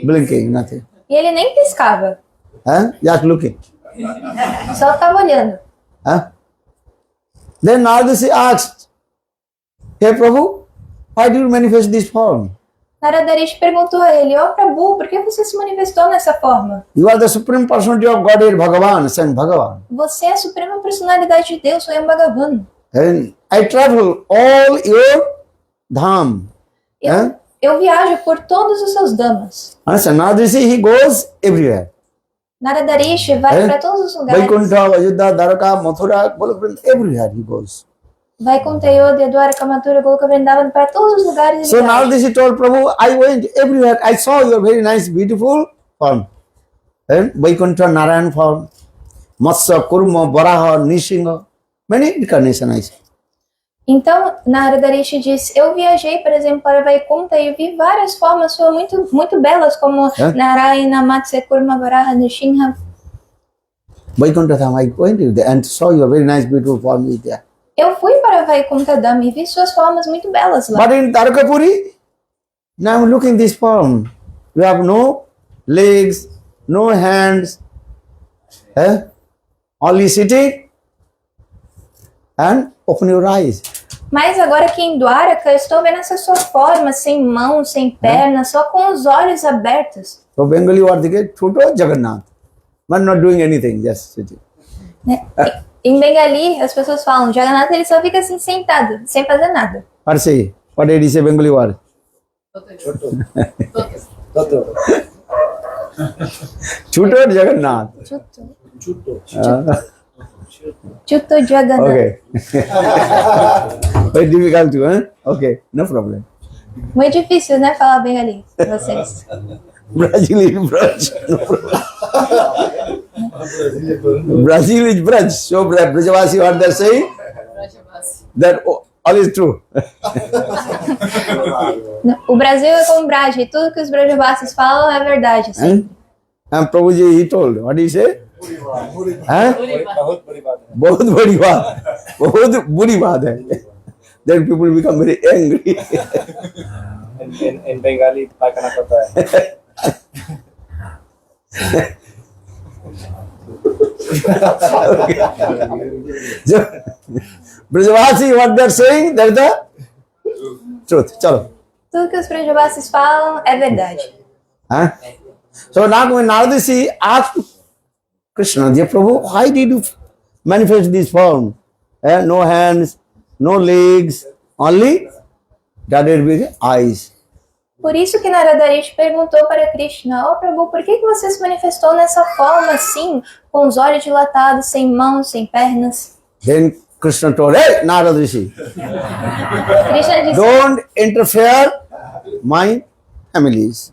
blinking, nothing. E ele nem piscava, Just looking. só ficava olhando. Then Narad Rishi asked, Hey Prabhu, why do you manifest this form? Narada Rishi perguntou a ele, ó Prabhu, por que você se manifestou nessa forma? You are the supreme personality of Godhead, Bhagavan, Saint Bhagavan. Você é a suprema personalidade de Deus, Swayam Bhagavan. And I travel all your dham. Eu viajo por todos os seus damas. Understand? Narad Rishi, he goes everywhere. Narada Rishi vai para todos os lugares. Vaikuntha, Ayodhya, Dwaraka, Mathura, Golok, everywhere he goes. Vai com Ayodhya, Dwaraka, Mathura, Goloka, Vrindavan, para todos os lugares. Ele So viaja. Narad Rishi told Prabhu, I went everywhere. I saw your very nice, beautiful form. And Vaikuntha, Narayan form. Matsya, Kurma, Varaha, Nishinga. Many incarnations I see. Então, Narada Rishi disse, eu viajei, por exemplo, para Vaikuntha e vi várias formas suas muito belas, como Narayana, Matsya, Kurma, Varaha, Nishinha. Vaikuntha Dham, I went there and saw your very nice, beautiful form is there. Eu fui para Vaikuntha Dham e vi suas formas muito belas lá. But in Dwarakapuri, Now look in this form. You have no legs, no hands, only sitting and open your eyes. Mas agora aqui em Dwaraka, eu estou vendo essa sua forma, sem mãos, sem pernas, só com os olhos abertos. So Bengali word is Choto Jagannath, but not doing anything, just sitting. Né? Em Bengali, as pessoas falam, Jagannatha, ele só fica assim sentado, sem fazer nada. Or say, what did he say Bengali word? Toto. Choto Jagannath. Chuto Jagannatha. Okay. Very difficult to, huh? Okay, no problem. Muito difícil, né, falar Bengali pra vocês. Brazil is Braj. No problem. Brazil is Braj. So Brajavasi what they're saying? That all is true. O Brasil é como Braj, e tudo que os Brajavasis falam é verdade. Assim. And Prabhuji, he told, what did he say? Huh? बहुत बड़ी बात है बहुत बड़ी बात, बहुत बुरी बात है. Then people become very angry. in Bengali पाकना पड़ता है So, Brajavasi, what they're saying, that's the truth. Chalo. Tudo que os Brajavasis falam é verdade. Huh? So now when Narada asked Krishna, dear Prabhu, why did you manifest this form? No hands, no legs, only guarded with eyes. Por isso que Narada Rishi perguntou para Krishna, ó Prabhu, por que você se manifestou nessa forma assim, com os olhos dilatados, sem mãos, sem pernas? Then Krishna told, hey, Narada Rishi, Krishna disse, don't interfere my families.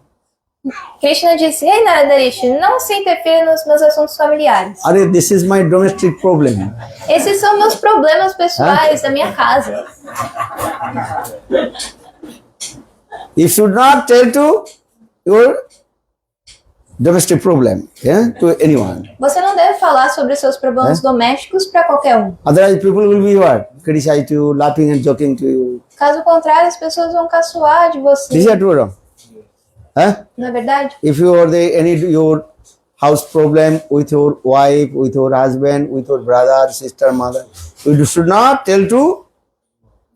Krishna disse, ei Narada Rishi, não se interfira nos meus assuntos familiares. Arey, this is my domestic problem. Esses são meus problemas pessoais da minha casa. You should not tell to your domestic problem, to anyone. Você não deve falar sobre os seus problemas domésticos para qualquer um. Otherwise, people will be what? Criticize you, laughing and joking to you. Caso contrário, as pessoas vão caçoar de você. This is true or wrong? Não é verdade? If you are any your house problem with your wife, with your husband, with your brother, sister, mother, you should not tell to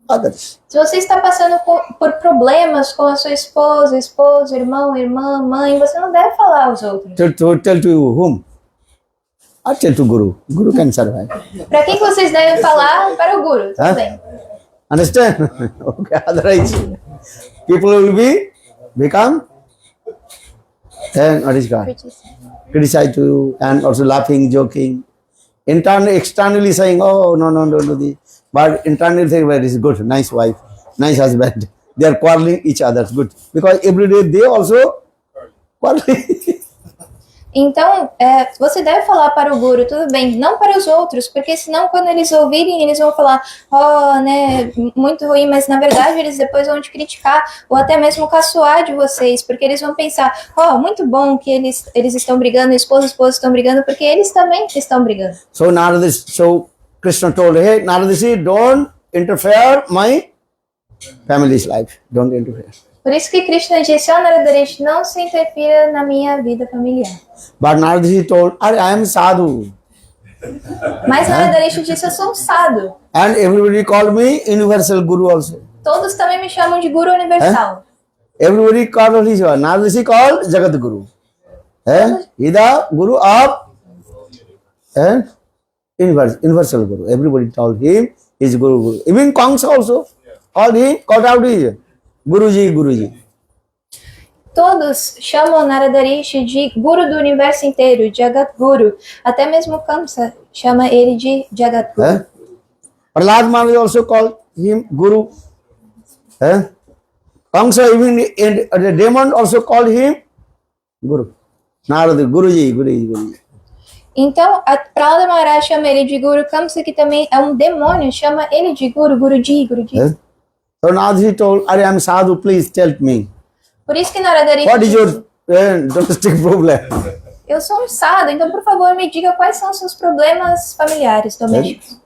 others. Se você está passando por problemas com a sua esposa, esposo, irmão, irmã, mãe, você não deve falar aos outros. Tell to whom? Or tell to Guru. Guru can survive. Para quem que vocês devem falar? Para o Guru, tudo bem. Understand? Okay, otherwise people will become and what is called? Criticize to you and also laughing, joking. Externally saying, oh, no, this. But internally saying, well, it's good, nice wife, nice husband. They are quarreling each other, good. Because every day they also quarreling. Então, você deve falar para o Guru, tudo bem, não para os outros, porque senão quando eles ouvirem, eles vão falar, né, muito ruim, mas na verdade eles depois vão te criticar, ou até mesmo caçoar de vocês, porque eles vão pensar, muito bom que eles estão brigando, esposa e esposa estão brigando, porque eles também estão brigando. So Krishna told, hey, Narada, don't interfere my family's life, don't interfere. Por isso que Krishna disse, Narada Rishi, não se interfira na minha vida familiar. But Narada told, I am sadhu. Mas Narada Rishi disse, eu sou um sadhu. And everybody called me universal guru also. Todos também me chamam de Guru Universal. Everybody called his one. Narada called Jagat Guru. He the Guru of universal Guru. Everybody told him is Guru. Even Kamsa also called him, called out his Guruji. Todos chamam Narada Rishi de Guru do universo inteiro, Jagat Guru. Até mesmo Kamsa chama ele de Jagat Guru. Prahlad Maharaj also called him Guru. Kamsa, even the demon also called him Guru. Narada, Guruji. Então, a Prahlad Maharaj chama ele de Guru, Kamsa, que também é um demônio, chama ele de Guruji. So now he told, I am sadhu, please tell me. Por isso que Narada Rishi What is your domestic problem? eu sou um sadhu, então por favor me diga quais são os seus problemas familiares, domésticos.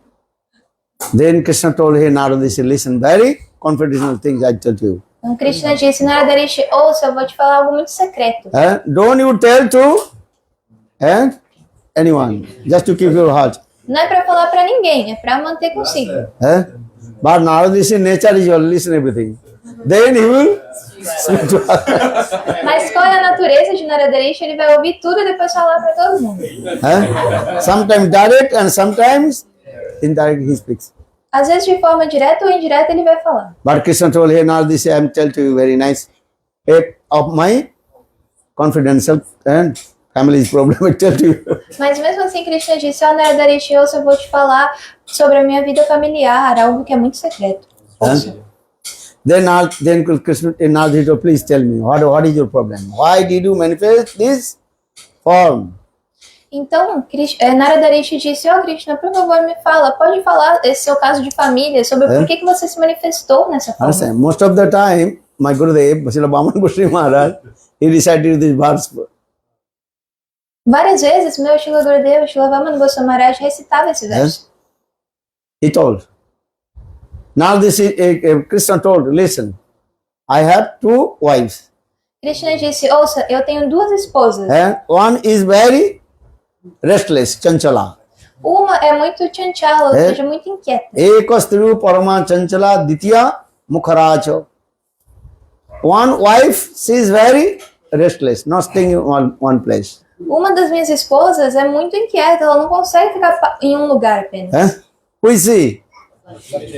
Then Krishna told, hey Narada, listen, very confidential things I tell you. Então Krishna disse, Narada Rishi, ouça, eu vou te falar algo muito secreto. Don't you tell to anyone, just to keep your heart. Não é para falar para ninguém, é para manter consigo. But Narada Rishi nature is will listen everything. Then he will speak to others. Mas qual é a natureza de Narada Rishi? Ele vai ouvir tudo e depois falar para todo mundo. Sometimes direct and sometimes indirect he speaks. Às vezes de forma direta ou indireta ele vai falar. But Krishna told, hey Narada Rishi, I am tell to you very nice. Of my confidential and family's problem, I tell to you. Mas mesmo assim Krishna disse, ó Narada Rishi, ouça, eu vou te falar sobre a minha vida familiar, algo que é muito secreto. Ouça. Then Krishna Narada Rishi told, please tell me, what is your problem? Why did you manifest this form? Então, Narada Rishi disse, ó Krishna, por favor me fala, pode falar esse seu caso de família, sobre por que você se manifestou nessa forma. Understand? Most of the time, my Gurudev, Srila Bhaman Goswami Maharaj, he recited this verse. Várias vezes, meu Srila Gurudeva, Srila Vamana Goswami Maharaj recitava esse verso. He told. Now this is, Krishna told, listen, I have 2 wives. Krishna disse, ouça, eu tenho 2 esposas. One is very restless, chanchala. Uma é muito chanchala, ou seja, muito inquieta. Ekastriyu parama chanchala ditya mukharacha. One wife, she is very restless, not staying in one place. Uma das minhas esposas é muito inquieta, ela não consegue ficar em um lugar apenas. Who is she?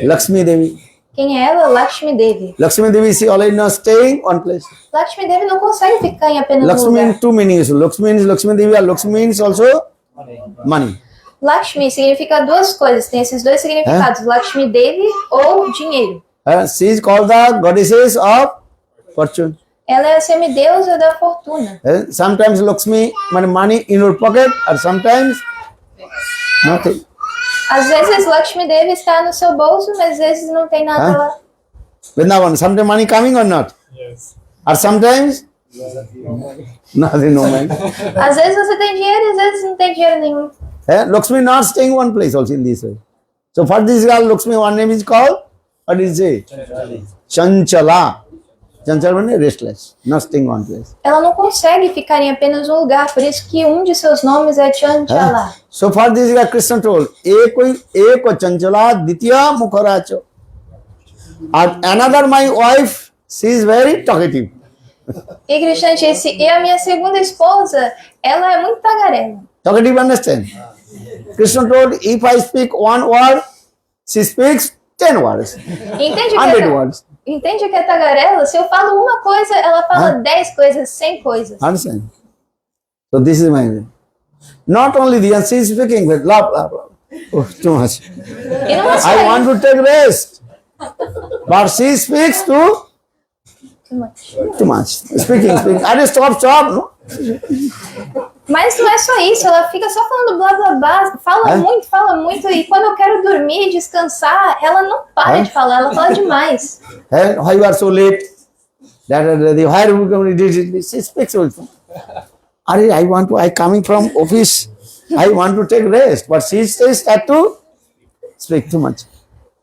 Lakshmi Devi. Quem é ela? Lakshmi Devi. Lakshmi Devi, she already not staying one place. Lakshmi Devi não consegue ficar em apenas um Lakshmi lugar. means 2 meanings. Lakshmi means Lakshmi Devi, and Lakshmi means also money. Lakshmi significa 2 coisas, tem esses 2 significados, Lakshmi Devi ou dinheiro. She is called the goddesses of fortune. Ela é a semideusa da fortuna. Sometimes Lakshmi, money in your pocket, or sometimes nothing. Às vezes Lakshmi Devi está no seu bolso, mas às vezes não tem nada lá. Vrindavan, sometimes money coming or not? Yes. Or sometimes nothing, no man. Às vezes você tem dinheiro e às vezes não tem dinheiro nenhum. Lakshmi not staying one place also in this way. So for this girl, Lakshmi, one name is called, what is it? Chanchala. Chanchala means restless, not staying one place. Ela não consegue ficar em apenas um lugar, por isso que um de seus nomes é Chanchala. So for this girl, Krishna told, Eko chanchala ditya mukharacha. And another my wife, she is very talkative. E Krishna disse, e a minha segunda esposa, ela é muito tagarela. Talkative, understand? Krishna told, if I speak 1 word, she speaks 10 words, Entende 100 words. Entende que é tagarela? Se eu falo uma coisa, ela fala 10 coisas, 100 coisas. Understand? So this is my. Not only the she is speaking, but blah blah blah. Oh, too much. E não é só I want isso. to take rest, but she speaks too much. Speaking. I just stop. No. Mas não é só isso, ela fica só falando blá blá blá, fala muito, e quando eu quero dormir e descansar, ela não para de falar, ela fala demais. And why you are so late? That the higher community, she speaks also. I coming from office. I want to take rest, but she says that to speak too much.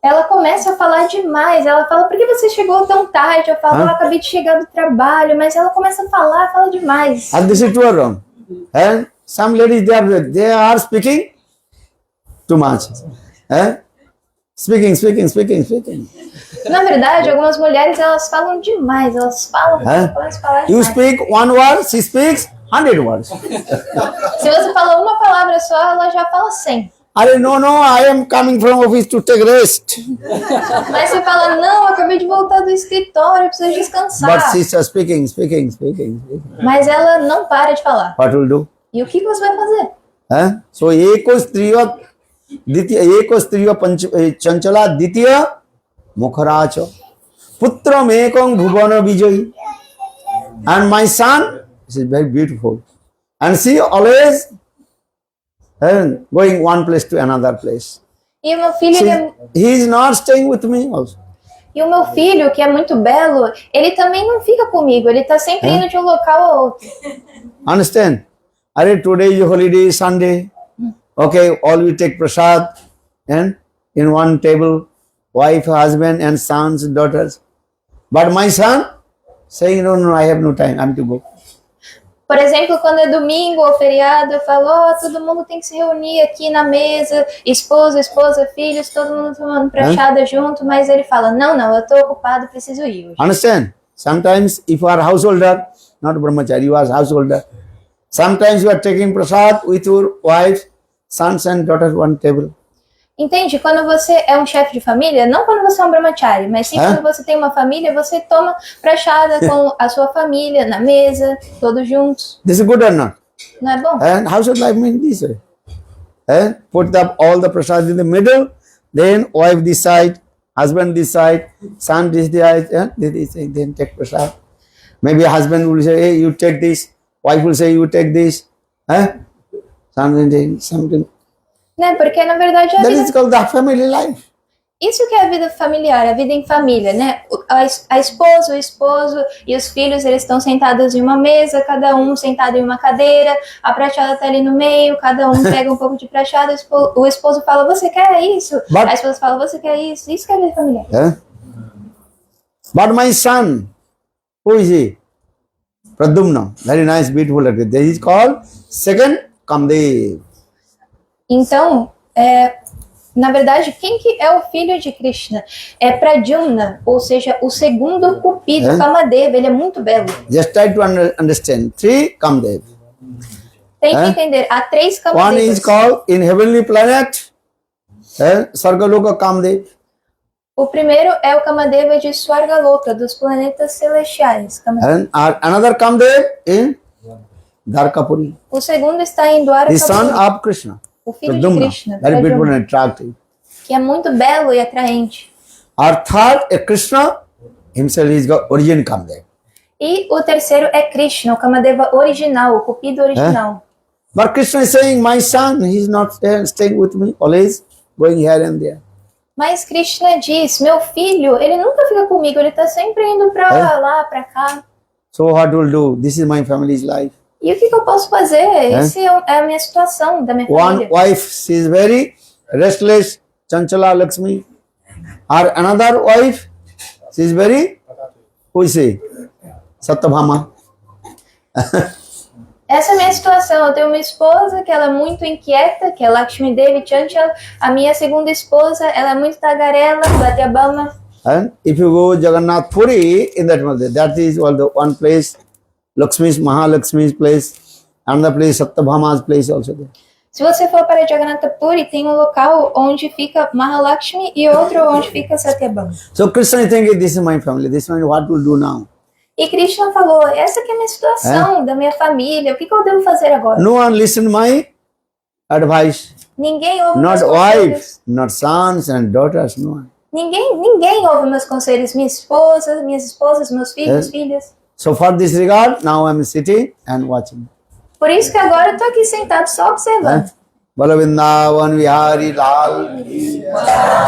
Ela começa a falar demais, ela fala, por que você chegou tão tarde? Eu falo, eu acabei de chegar do trabalho, mas ela começa a falar, fala demais. And this is true or wrong? And some ladies, they are speaking too much. Speaking. Na verdade, algumas mulheres, elas falam demais, elas falam, começam a falar You demais. speak 1 word, she speaks 100 words. Se você fala uma palavra só, ela já fala 100. No, I am coming from office to take rest. Mas você fala, não, eu acabei de voltar do escritório, eu preciso descansar. But she's speaking. Mas ela não para de falar. What will do? E o que você vai fazer? So eko striyo chanchala ditya mukharacha putram ekam bhuvana vijay. And my son, she is very beautiful, and she always going one place to another place. E o meu filho, He is not staying with me also. E o meu filho, que é muito belo, ele também não fica comigo, ele tá sempre indo de um local ao outro. Understand? Today is holiday, Sunday. Okay, all we take prasad, and in one table, wife, husband, and sons, daughters. But my son saying, no, no, I have no time, I'm to go. Por exemplo, quando é domingo ou feriado, eu falo, ó, todo mundo tem que se reunir aqui na mesa, esposa, filhos, todo mundo tomando prachada junto, mas ele fala, não, eu tô ocupado, preciso ir hoje. Understand? Sometimes if you are householder, not brahmachari, you are householder. Sometimes you are taking prasad with your wife, sons and daughters one table. Entende? Quando você é um chefe de família, não quando você é um brahmachari, mas sim quando você tem uma família, você toma prachada com a sua família na mesa, todos juntos. This is good or not? Não é bom? And household life means this way. Put all the prasad in the middle, then wife this side, husband this side, son this side, then take prasad. Maybe husband will say, hey, you take this. Wife will say, you take this. Something. Né? Porque na verdade a That vida... is called the family life. Isso que é a vida familiar, a vida em família, né? A esposa, o esposo e os filhos, eles estão sentados em uma mesa, cada um sentado em uma cadeira, a prachada tá ali no meio, cada um pega um pouco de prachada, o esposo fala, você quer isso? A esposa fala, você quer isso? Isso que é a vida familiar. But my son, who is he? Pradyumna, very nice, beautiful. This is called second Kamdev. Então, na verdade, quem que é o filho de Krishna? É Pradyumna, ou seja, o segundo cupido, Kamadeva, ele é muito belo. Just try to understand. Three Kamdev. Tem que entender, há 3 Kamadevas. One is called in heavenly planet, Sargaloka Kamdev. O primeiro é o Kamadeva de Swargaloka, dos planetas celestiais. And another Kamdev in Dwarkapuri. O segundo está em The son Dwarkapuri, of Krishna. o filho de Pradyumna, Krishna, very beautiful Pradyumna, and attractive. que é muito belo e atraente. Our third, Krishna himself is the origin Kamdev. E o terceiro é Krishna, o Kamadeva original, o cupido original. But Krishna is saying, my son, he is not staying with me, always going here and there. Mas Krishna diz, meu filho, ele nunca fica comigo, ele está sempre indo para lá, para cá. So what will do? This is my family's life. E o que eu posso fazer? Essa é a minha situação, da minha One família. wife, she is very restless, Chanchala Lakshmi. Or another wife, she is very, who is she? Satyabhama. Essa é a minha situação. Eu tenho uma esposa que ela é muito inquieta, que é Lakshmi Devi Chanchala. A minha segunda esposa, ela é muito tagarela, Satyabhama. And if you go Jagannath Puri, in that is one place, Lakshmi's, Mahalakshmi's place, another place, Satyabhama's place also there. Se você for para Jagannatha Puri, tem um local onde fica Mahalakshmi e outro onde fica Satyabhama. So Krishna is thinking, this is my family, this is what we'll do now. E Krishna falou, essa que é a minha situação, da minha família, o que eu devo fazer agora? No one listen my advice. Ninguém ouve Not meus conselhos. wife, not sons and daughters, no one. Ninguém ouve meus conselhos, minhas esposas, meus filhos, filhas. So for this regard, now I'm sitting and watching. Por isso que agora eu tô aqui sentado só observando. Balavindavan Vihari Lal ki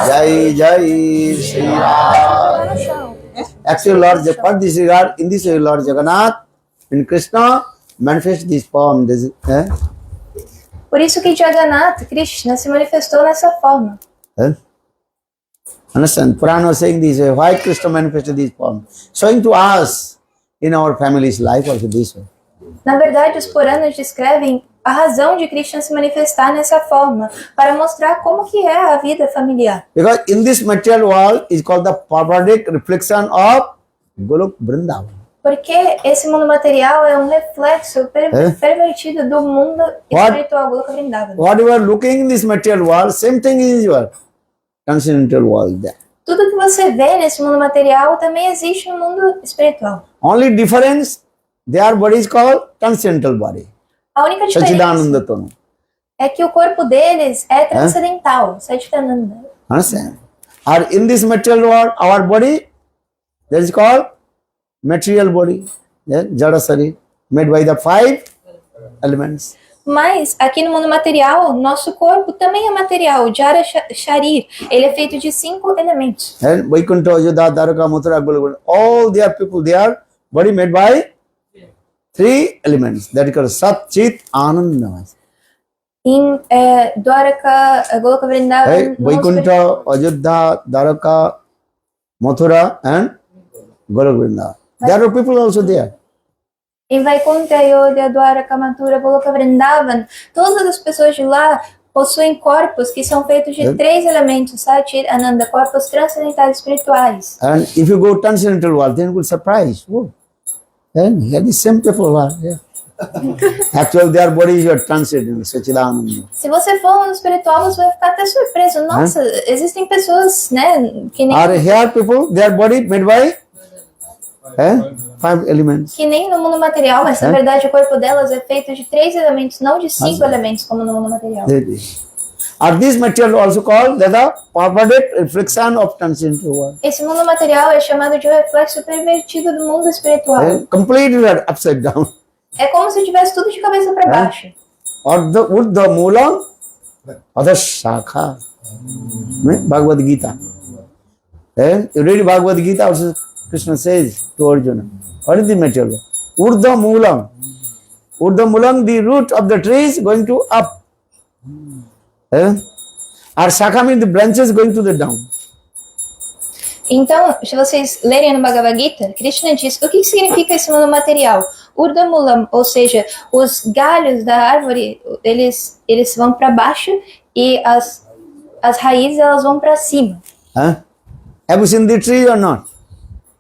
Jai Jai Shri Ram. Actually, for this regard, in this way, Lord Jagannath and Krishna manifest this form. Por isso que Jagannatha, Krishna, se manifestou nessa forma. Understand? Purana was saying this way. Why Krishna manifested this form? Showing to us in our family's life also this way. Na verdade, os Puranas descrevem a razão de Krishna se manifestar nessa forma, para mostrar como que é a vida familiar. Because in this material world is called the perverted reflection of Golok Vrindavan. Porque esse mundo material é um reflexo pervertido do mundo espiritual Goloka Vrindavan. What you are looking in this material world, same thing is your transcendental world there. Tudo que você vê nesse mundo material também existe no mundo espiritual. Only difference, their body is called transcendental body. A única diferença Sachidananda Tanu. é que o corpo deles é transcendental, Satchitananda. Understand? Or in this material world, our body, that is called material body. Jada Sari, made by the 5 elements. Mas aqui no mundo material, nosso corpo também é material, Jara Sharir. Ele é feito de 5 elementos. And Vaikuntha, Ajodha, Dwaraka, Mathura, Golok, all their people, their body made by 3 elements. That is called Sat, Chit, Ananda. Em Dwaraka, Goloka Vrindavan, Vaikuntha, Ajodha, Dwaraka, Mathura and Golok Vrindavan. There are people also there. Em Vaikuntha, Ayodhya, Dwaraka, Mathura, Goloka, Vrindavan, todas as pessoas de lá possuem corpos que são feitos de 3 elementos, Satir, Ananda, corpos transcendentais espirituais. And if you go transcendental world, then you will surprise. Oh. And here the same people are there. Actually, their bodies are transcendental, Sachidananda. Se você for no espiritual, você vai ficar até surpreso. Nossa, existem pessoas, né, que nem, Are here people, their body made by 5 elements. que nem no mundo material, mas na verdade o corpo delas é feito de 3 elementos, não de 5 elementos, como no mundo material. Are these material also called the perverted reflection of transcendental world? Esse mundo material é chamado de um reflexo pervertido do mundo espiritual. Completely upside down. É como se tivesse tudo de cabeça para baixo. Urdhva Moolam Adha Shakha. Bhagavad Gita. You read Bhagavad Gita, also Krishna says to Arjuna, what is the material? Urdhva Moolam. Urdhva Moolam, the root of the tree is going to up. Or Shakha means the branches going to the down. Então, se vocês lerem no Bhagavad Gita, Krishna diz o que significa esse mundo material. Urdhva Moolam, ou seja, os galhos da árvore, eles vão para baixo e as raízes elas vão para cima. Have you seen the tree or not?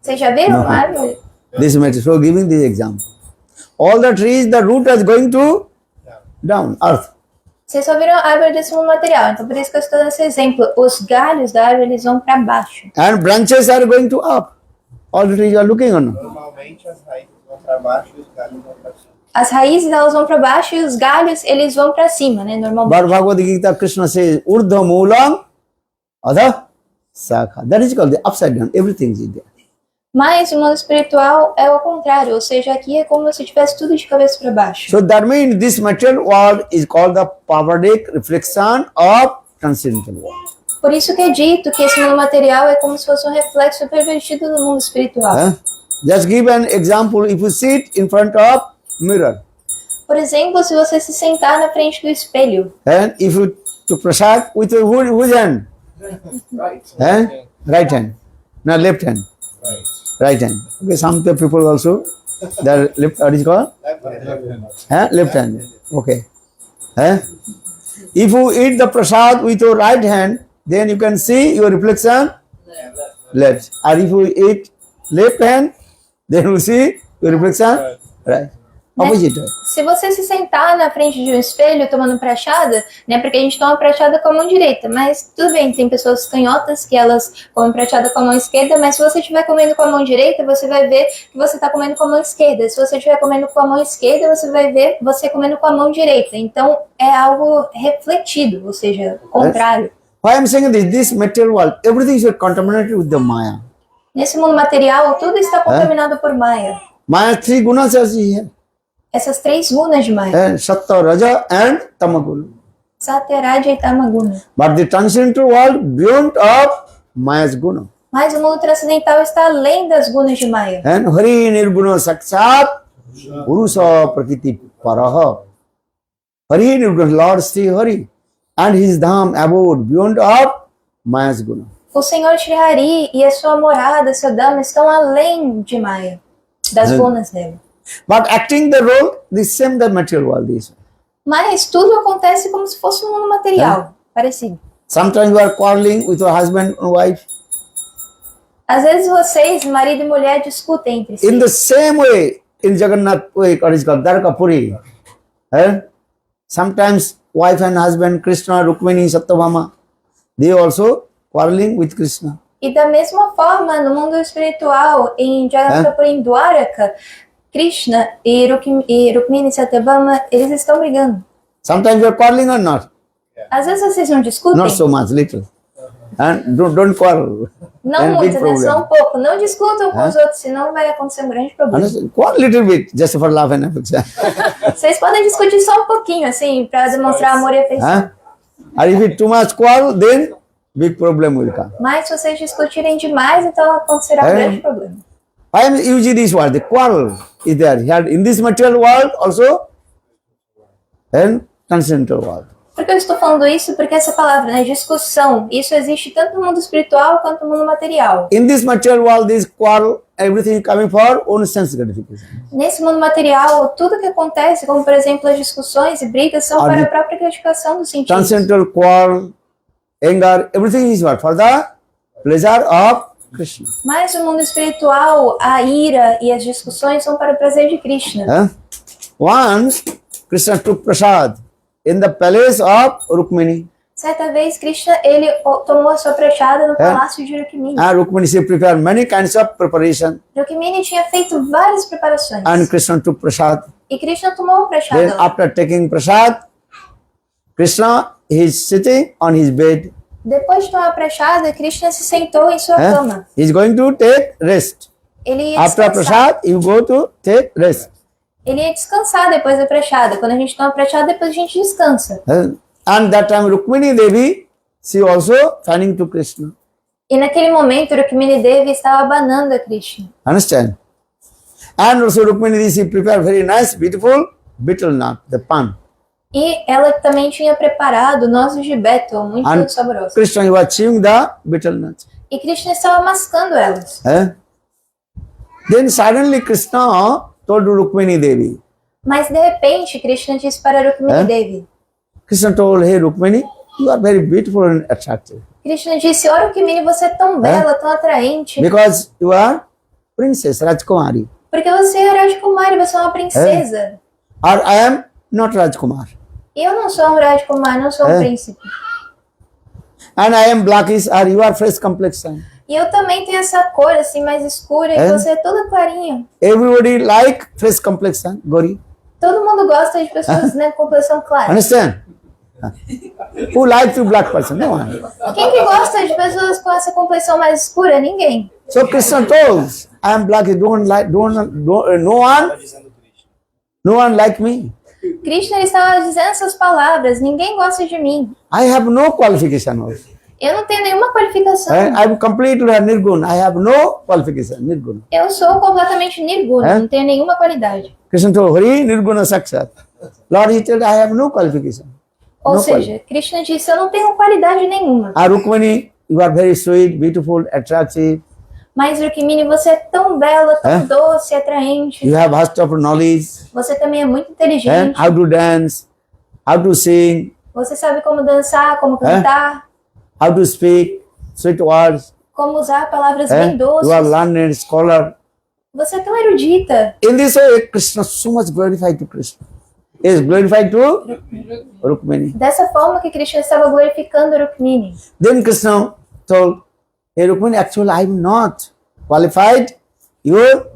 Vocês já viram No. a árvore? This matter. So giving this example. All the trees, the root is going to down, earth. Vocês só viram a árvore desse mundo material, então por isso que eu estou dando esse exemplo. Os galhos da árvore eles vão para baixo. And branches are going to up. All the trees are looking on. Normalmente as raízes vão para baixo e os galhos vão para cima. As raízes elas vão para baixo e os galhos eles vão para cima, né? Normalmente. But Bhagavad Gita, Krishna says, Urdhva Moolam Adha Shakha. That is called the upside down. Everything is there. Mas o mundo espiritual é o contrário, ou seja, aqui é como se tivesse tudo de cabeça para baixo. So that means this material world is called the perverted reflection of transcendental world. Por isso que é dito que esse mundo material é como se fosse um reflexo pervertido do mundo espiritual. Just give an example. If you sit in front of mirror, Por exemplo, se você se sentar na frente do espelho, and if you to prasad with your whose hand? Right hand. No, left hand. Right hand. Okay, some people also, their left, what is it called? Left hand. Okay. If you eat the prasad with your right hand, then you can see your reflection left. Or if you eat left hand, then you see your reflection right. Opposite way. se você se sentar na frente de um espelho tomando prachada, né, porque a gente toma prachada com a mão direita, mas tudo bem, tem pessoas canhotas que elas comem prachada com a mão esquerda, mas se você estiver comendo com a mão direita, você vai ver que você está comendo com a mão esquerda. Se você estiver comendo com a mão esquerda, você vai ver você comendo com a mão direita. Então, é algo refletido, ou seja, contrário. Why I'm saying this material world, everything is contaminated with the Maya. Nesse mundo material, tudo está contaminado por Maya. Maya three gunas are here. Essas 3 gunas de Maya. Sattva, Raja and Tamaguna. Satya, Raja e Tamaguna. But the transcendental world beyond of Maya's guna. Mas o mundo transcendental está além das gunas de Maya. And Hari Nirguna Sakshat Purusa Prakriti Paraha. Hari Nirguna, Lord Sri Hari. And his dham abode beyond of Maya's guna. O Senhor Shri Hari e a sua morada, seu Dhamma, estão além de Maya, das gunas dele. But acting the role, the same the material world is. Mas tudo acontece como se fosse um mundo material, parecido. Sometimes you are quarreling with your husband and wife. Às vezes vocês, marido e mulher, discutem entre si. In the same way, in Jagannath way, or is called Dwarkapuri. Sometimes wife and husband, Krishna, Rukmini, Satyabhama, they also quarreling with Krishna. E da mesma forma, no mundo espiritual, em Jagannath em Dwaraka, Krishna e Rukmini e Satyabhama, eles estão brigando. Sometimes you are quarreling or not? Às vezes vocês não discutem. Not so much, little. And don't quarrel. Não Then big muito, né? Só problem. um pouco. Não discutam com os outros, senão vai acontecer um grande problema. Understand? Quarrel little bit, just for love and affection. Vocês podem discutir só um pouquinho, assim, para demonstrar amor e afeição. Or if it too much quarrel, then big problem will come. Mas se vocês discutirem demais, então acontecerá um grande problema. I am using this word, the quarrel is there. Here in this material world also and transcendental world. Por que eu estou falando isso? Porque essa palavra, né, discussão, isso existe tanto no mundo espiritual quanto no mundo material. In this material world, this quarrel, everything is coming for own sense gratification. Nesse mundo material, tudo que acontece, como por exemplo as discussões e brigas, são para a própria gratificação dos sentidos. Transcendental quarrel, anger, everything is what? For the pleasure of Krishna. Mas no mundo espiritual, a ira e as discussões são para o prazer de Krishna. Once, Krishna took prasad in the palace of Rukmini. Certa vez, Krishna ele tomou a sua prachada no palácio de Rukmini. And Rukmini, she prepared many kinds of preparation. Rukmini tinha feito várias preparações. And Krishna took prasad. E Krishna tomou a prachada. Then after taking prasad, Krishna is sitting on his bed. Depois de tomar a prachada, Krishna se sentou em sua cama. He is going to take rest. Ele ia After descansar. prasad, you go to take rest. Ele ia descansar depois da prachada. Quando a gente toma a prachada, depois a gente descansa. And that time Rukmini Devi, she also fanning to Krishna. E naquele momento, Rukmini Devi estava abanando a Krishna. Understand? And also Rukmini Devi, she prepared very nice, beautiful betel nut, the pan. E ela também tinha preparado nozes de betel, muito And saborosas. Krishna, he was chewing the betel nut. E Krishna estava mascando elas. Then suddenly Krishna told Rukmini Devi. Mas de repente, Krishna disse para Rukmini Devi. Krishna told, hey Rukmini, you are very beautiful and attractive. Krishna disse, ó Rukmini, você é tão bela, tão atraente. Because you are princess, Rajkumari. Porque você é Rajkumari, você é uma princesa. Or I am not Rajkumar. E eu não sou um Rajkumar, não sou um príncipe. And I am blackish or you are fresh complexion. E eu também tenho essa cor assim mais escura e você é toda clarinha. Everybody like fresh complexion, Gori. Todo mundo gosta de pessoas né, com compleição clara. Understand? Who likes to black person? No one. Quem que gosta de pessoas com essa compleição mais escura? Ninguém. So Krishna told, I am black, no one like me. Krishna estava dizendo essas palavras, ninguém gosta de mim. I have no qualification also. Eu não tenho nenhuma qualificação. I am completely nirgun. I have no qualification, nirgun. Eu sou completamente nirguna, não tenho nenhuma qualidade. Krishna told, Hari nirguna sakshat. Lord, he told, I have no qualification. Ou seja, Krishna disse, eu não tenho qualidade nenhuma. Rukmini, you are very sweet, beautiful, attractive. Mas Rukmini, você é tão bela, tão doce, atraente. You have vast of knowledge. Você também é muito inteligente. How to dance, how to sing, Você sabe como dançar, como cantar, how to speak, sweet words. como usar palavras bem doces. You are learned scholar. Você é tão erudita. In this way, Krishna so much glorified to Krishna. Is glorified to Rukmini. Dessa forma que Krishna estava glorificando Rukmini. Then Krishna told, hey Rukmini, actually I am not qualified your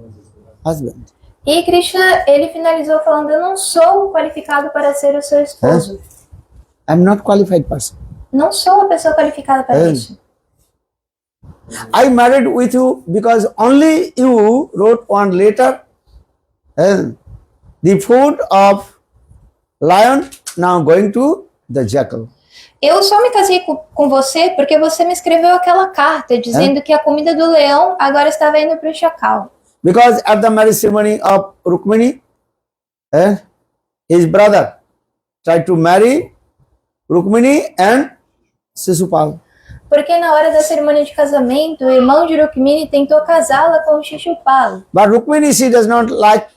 husband. E Krishna, ele finalizou falando, eu não sou qualificado para ser o seu esposo. I am not qualified person. Não sou a pessoa qualificada para isso. I married with you because only you wrote one letter. The food of lion now going to the jackal. Eu só me casei com você porque você me escreveu aquela carta dizendo que a comida do leão agora estava indo para o chacal. Because at the marriage ceremony of Rukmini, his brother tried to marry Rukmini and Sisupal. Porque na hora da cerimônia de casamento, o irmão de Rukmini tentou casá-la com Shishupala. But Rukmini, she does not like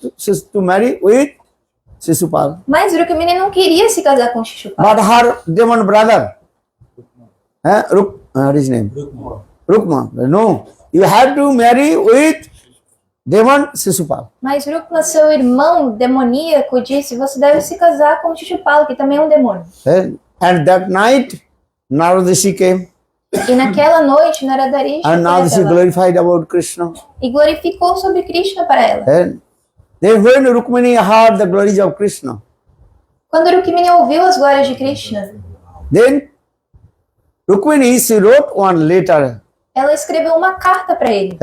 to marry with Sisupal. Mas Rukmini não queria se casar com Shishupala. But her demon brother, what is his name? Rukma. No, you have to marry with demon Sisupal. Mas Rukma, seu irmão demoníaco, disse, você deve se casar com Shishupala, que também é um demônio. And that night, Naradashi came. E naquela noite, Naradarishi And now she glorified about Krishna. e glorificou sobre Krishna para ela. Then when Rukmini heard the glories of Krishna, Quando Rukmini ouviu as glórias de Krishna, then Rukmini, she wrote one letter. ela escreveu uma carta para ele.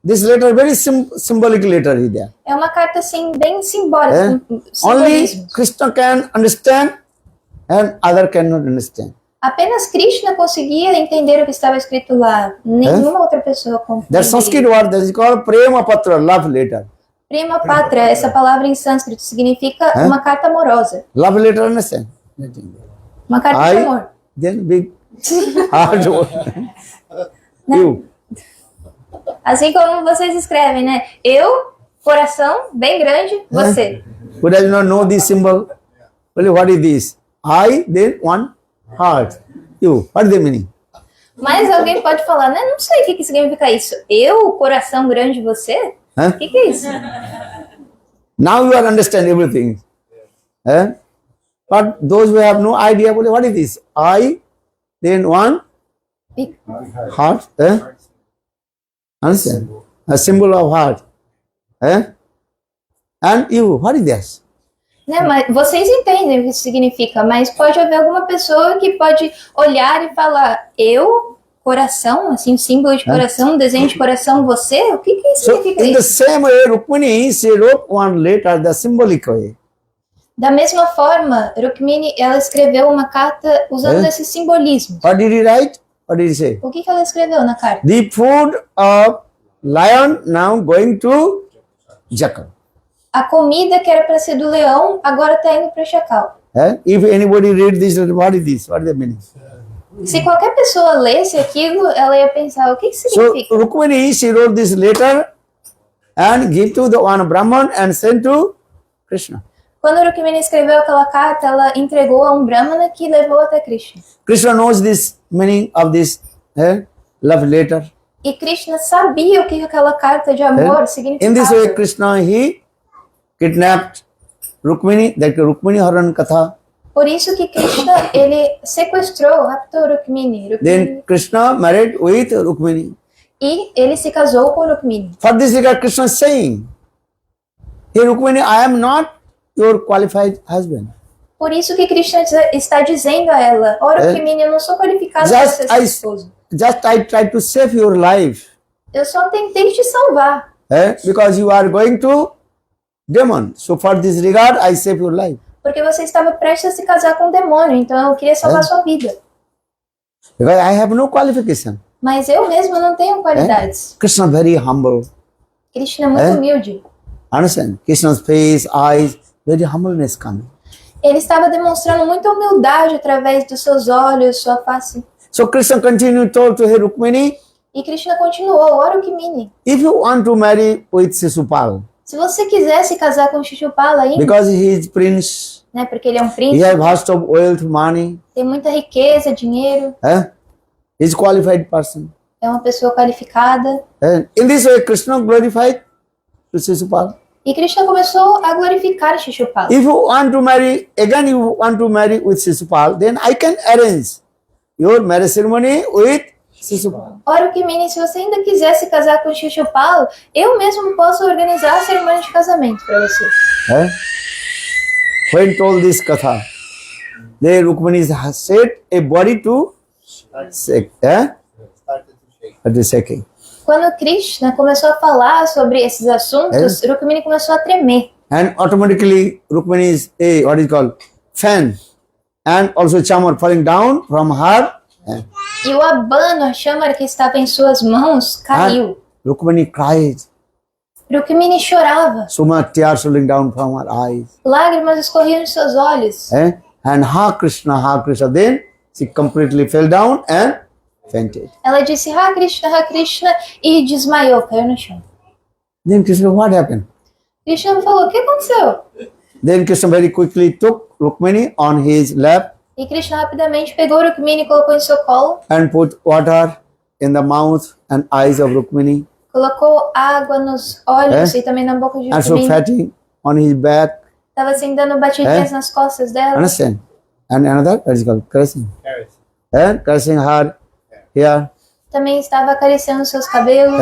This letter, very symbolic letter is there. É uma carta assim, bem simbólica. Only simbolismos. Krishna can understand and other cannot understand. Apenas Krishna conseguia entender o que estava escrito lá. Nenhuma outra pessoa That Sanskrit compreenderia. word that is called Prema Patra, love letter. Prima Patra, essa palavra em sânscrito significa uma carta amorosa. Love letter, understand? Uma carta de I, amor. then big heart. You. Assim como vocês escrevem, né? Eu, coração, bem grande, você. Who does not know this symbol? Well, what is this? I, then one heart. You. What is the meaning? Mas alguém pode falar, né? Não sei o que significa isso. Eu, coração grande, você? Huh? O que é isso? Now you are understand everything. But those who have no idea, well, what is this? I, then one heart. Understand? A symbol of heart. And you, what is this? Né, mas vocês entendem o que isso significa, mas pode haver alguma pessoa que pode olhar e falar, eu, coração, assim, um símbolo de coração, um desenho de coração, você? O que So, significa in the isso? same way, Rukmini, she wrote one letter the symbolic way. Da mesma forma, Rukmini, ela escreveu uma carta usando esses simbolismos. What did he write? What did he say? O que ela escreveu na carta? The food of lion now going to jackal. A comida que era para ser do leão, agora está indo para o chacal. If anybody read this, what is this? What is the meaning? Se qualquer pessoa lesse aquilo, ela ia pensar, o que So significa? Rukmini, she wrote this letter and give to the one Brahman and sent to Krishna. Quando Rukmini escreveu aquela carta, ela entregou a um brahmana que levou até Krishna. Krishna knows this meaning of this love letter. E Krishna sabia o que aquela carta de amor significava. In this way, Krishna, he kidnapped Rukmini, that Rukmini Haran Katha. Por isso que Krishna, ele sequestrou, raptou Rukmini. Then Krishna married with Rukmini. E ele se casou com Rukmini. For this regard, Krishna is saying, hey Rukmini, I am not your qualified husband. Por isso que Krishna está dizendo a ela, ó Rukmini, eu não sou qualificado para ser seu esposo. Just I tried to save your life. Eu só tentei te salvar. Because you are going to demon. So for this regard, I save your life. Porque você estava prestes a se casar com um demônio, então eu queria salvar sua vida. Because I have no qualification. Mas eu mesmo não tenho qualidades. Krishna very humble. Krishna é muito humilde. Understand? Krishna's face, eyes, very humbleness coming. Ele estava demonstrando muita humildade através dos seus olhos, sua face. So Krishna continued told to her Rukmini, E Krishna continuou, ó Rukmini, if you want to marry with Sisupal, se você quiser se casar com Shishupala ainda, because he is prince, né, porque ele é um he príncipe, has vast of wealth, money, tem muita riqueza, dinheiro, he is qualified person. é uma pessoa qualificada. In this way, Krishna glorified to Sisupal. E Krishna começou a glorificar Shishupala. If you want to marry, again you want to marry with Sisupal, then I can arrange your marriage ceremony with Sisupal. Ora, Rukmini, se você ainda quiser se casar com Shishupala, eu mesmo posso organizar a cerimônia de casamento para você. When told this katha, the Rukmini has set a body to shake. At the shaking. Quando Krishna começou a falar sobre esses assuntos, Rukmini começou a tremer. And automatically Rukmini's what is called fan and also chamar falling down from her. E o abano, a chama que estava em suas mãos, caiu. Rukmini cried. Rukmini chorava. So much tears rolling down from her eyes. Lágrimas escorriam em seus olhos. And Ha Krishna. Then she completely fell down and fainted. Ela disse, Ha Krishna, e desmaiou, caiu no chão. Then Krishna, what happened? Krishna falou, o que aconteceu? Then Krishna very quickly took Rukmini on his lap E Krishna rapidamente pegou Rukmini e colocou em seu colo. and put water in the mouth and eyes of Rukmini. Colocou água nos olhos e também na boca de And so Rukmini. fatting on his back. Estava assim dando batidinhas nas costas dela. Understand? And another, that is called caressing. Caressing her here. Também estava acariciando seus cabelos.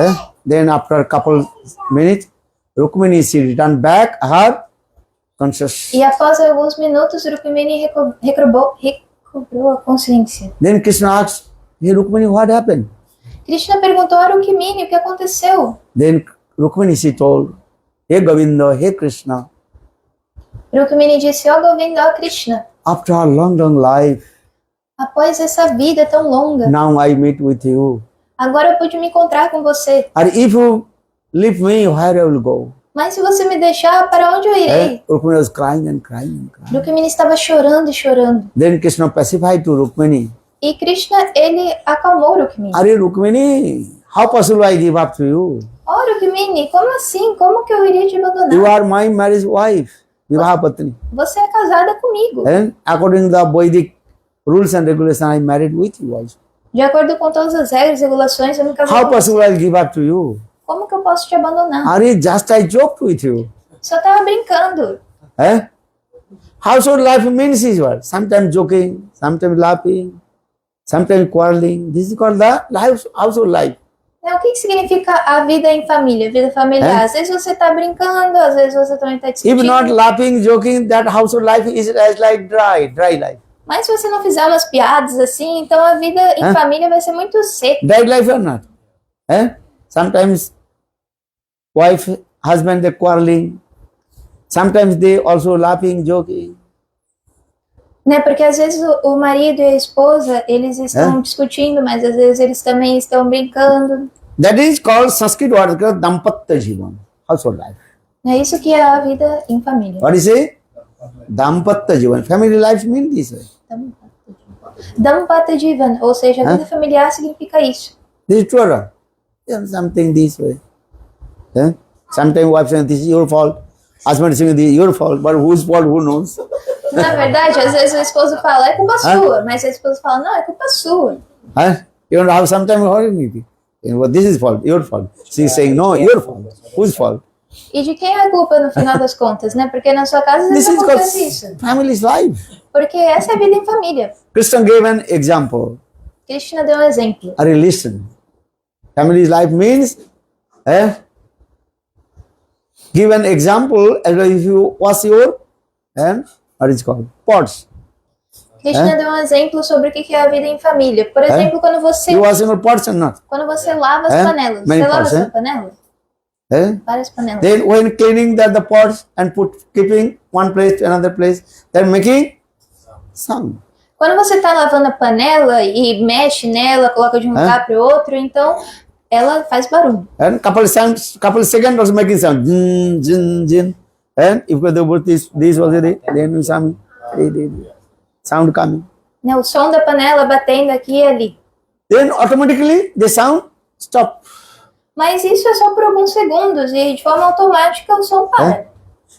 Then after a couple minutes, Rukmini, she returned back her conscious. E após alguns minutos, Rukmini recobrou a consciência. Then Krishna asked, hey Rukmini, what happened? Krishna perguntou a Rukmini o que aconteceu. Then Rukmini, she told, hey Govinda, hey Krishna, Rukmini disse, ó Govinda, ó Krishna, after a long life, após essa vida tão longa, now I meet with you. agora eu pude me encontrar com você. And if you leave me, where I will go? Mas se você me deixar, para onde eu irei? Rukmini was crying and crying and crying. Rukmini estava chorando e chorando. Then Krishna pacified to Rukmini. E Krishna, ele acalmou Rukmini. Are Rukmini, how possible I give up to you? Oh, Rukmini, como assim? Como que eu iria te You abandonar? are my marriage wife, Vivaha Patni. Você é casada comigo. And according to the Vedic rules and regulations, I married with you also. De acordo com todas as regras e regulações, eu me casei How com você. possible I give up to you? Como que eu posso te abandonar? Are just I joked with you? Só tava brincando. Eh? Household life means is what? Sometimes joking, sometimes laughing, sometimes quarreling. This is called the household life. Né, o que significa a vida em família, vida familiar? É? Às vezes você tá brincando, às vezes você também tá If discutindo. not laughing, joking, that household life is as like dry life. Mas se você não fizer umas piadas assim, então a vida em É? família vai ser muito seca. Dry life or not? Eh? Sometimes wife, husband, they quarreling. Sometimes they also laughing, joking. Né? Porque às vezes o marido e a esposa, eles estão discutindo, mas às vezes eles também estão brincando. That is called Sanskrit word called Dampatta Jivan, household life. É isso que é a vida em família. What is it? Dampatta Jivan. Family life means this way. Dampata Jivan, ou seja, a vida familiar significa isso. This is true or not? Yeah, something this way. Eh? Sometimes wife saying this is your fault. Husband saying this is your fault. But whose fault, who knows? Na verdade, às vezes o esposo fala, é culpa sua, mas a esposa fala, não, é culpa sua. Huh? You know how sometimes horrible. This is fault, your fault. She is saying, no, your fault. Whose fault? E de quem é a culpa no final das contas, né? Porque na sua casa às This vezes is called acontece isso. family's life. Porque essa é a vida em família. Krishna gave an example. Krishna deu um exemplo. Are you listen? Family's life means, give an example as well if you wash your, what is called, pots. Krishna deu um exemplo sobre o que é a vida em família. Por exemplo, quando você You washing your pots or not? quando você lava as panelas. Many Você lava a pots, sua panela? Eh? Várias panelas. Then when cleaning the pots and keeping one place to another place, they're making sound. Quando você está lavando a panela e mexe nela, coloca de um lugar para o outro, então ela faz barulho. And couple seconds also making sound. Jin, jin, jin. And if they put this also then some sound coming. Né? O som da panela batendo aqui e ali. Then automatically the sound stop. Mas isso é só por alguns segundos e de forma automática o som para.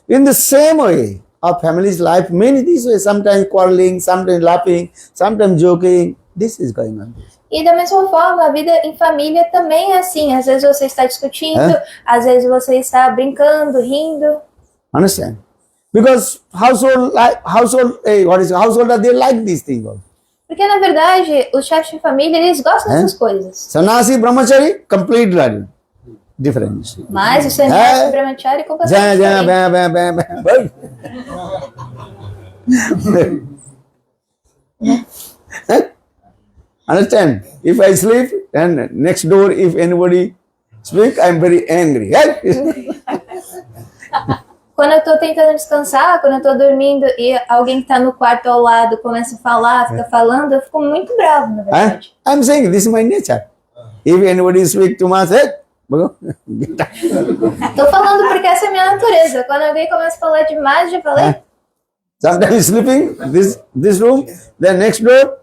In the same way, our family's life means this way. Sometimes quarreling, sometimes laughing, sometimes joking. This is going on. E da mesma forma, a vida em família também é assim. Às vezes você está discutindo, às vezes você está brincando, rindo. Understand? Because household, they like these things. Porque, na verdade, os chefes de família, eles gostam dessas coisas. Sannyasi, brahmachari, complete learning. Difference. Mas o sannyasi, o brahmachari, é completamente diferente. Understand? If I sleep and next door, if anybody speak, I'm very angry. Quando eu tô tentando descansar, quando eu tô dormindo e alguém que tá no quarto ao lado começa a falar, fica falando, eu fico muito bravo, na verdade. I'm saying this is my nature. If anybody speak too much, get out. Tô falando porque essa é a minha natureza. Quando alguém começa a falar demais, já falei. Sometimes sleeping, this room, then next door,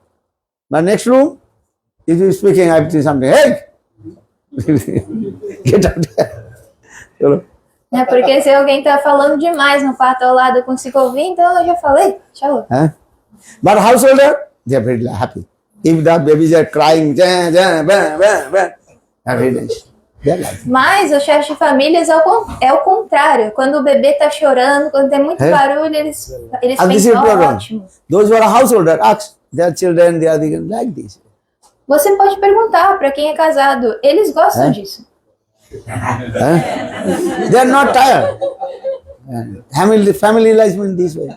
my next room, if you speaking, I have to say something, hey! Get out. Né? Porque se alguém tá falando demais no quarto ao lado, eu consigo ouvir, então eu já falei. Tchau. But householder, they are very happy. If the babies are crying, every day, they are like. Mas os chefes de famílias é o contrário. Quando o bebê tá chorando, quando tem muito barulho, eles This is pensam, problem. ótimo. Those who are householder, ask their children, they are like this. Você pode perguntar para quem é casado, eles gostam disso. They are not tired. Family life means this way.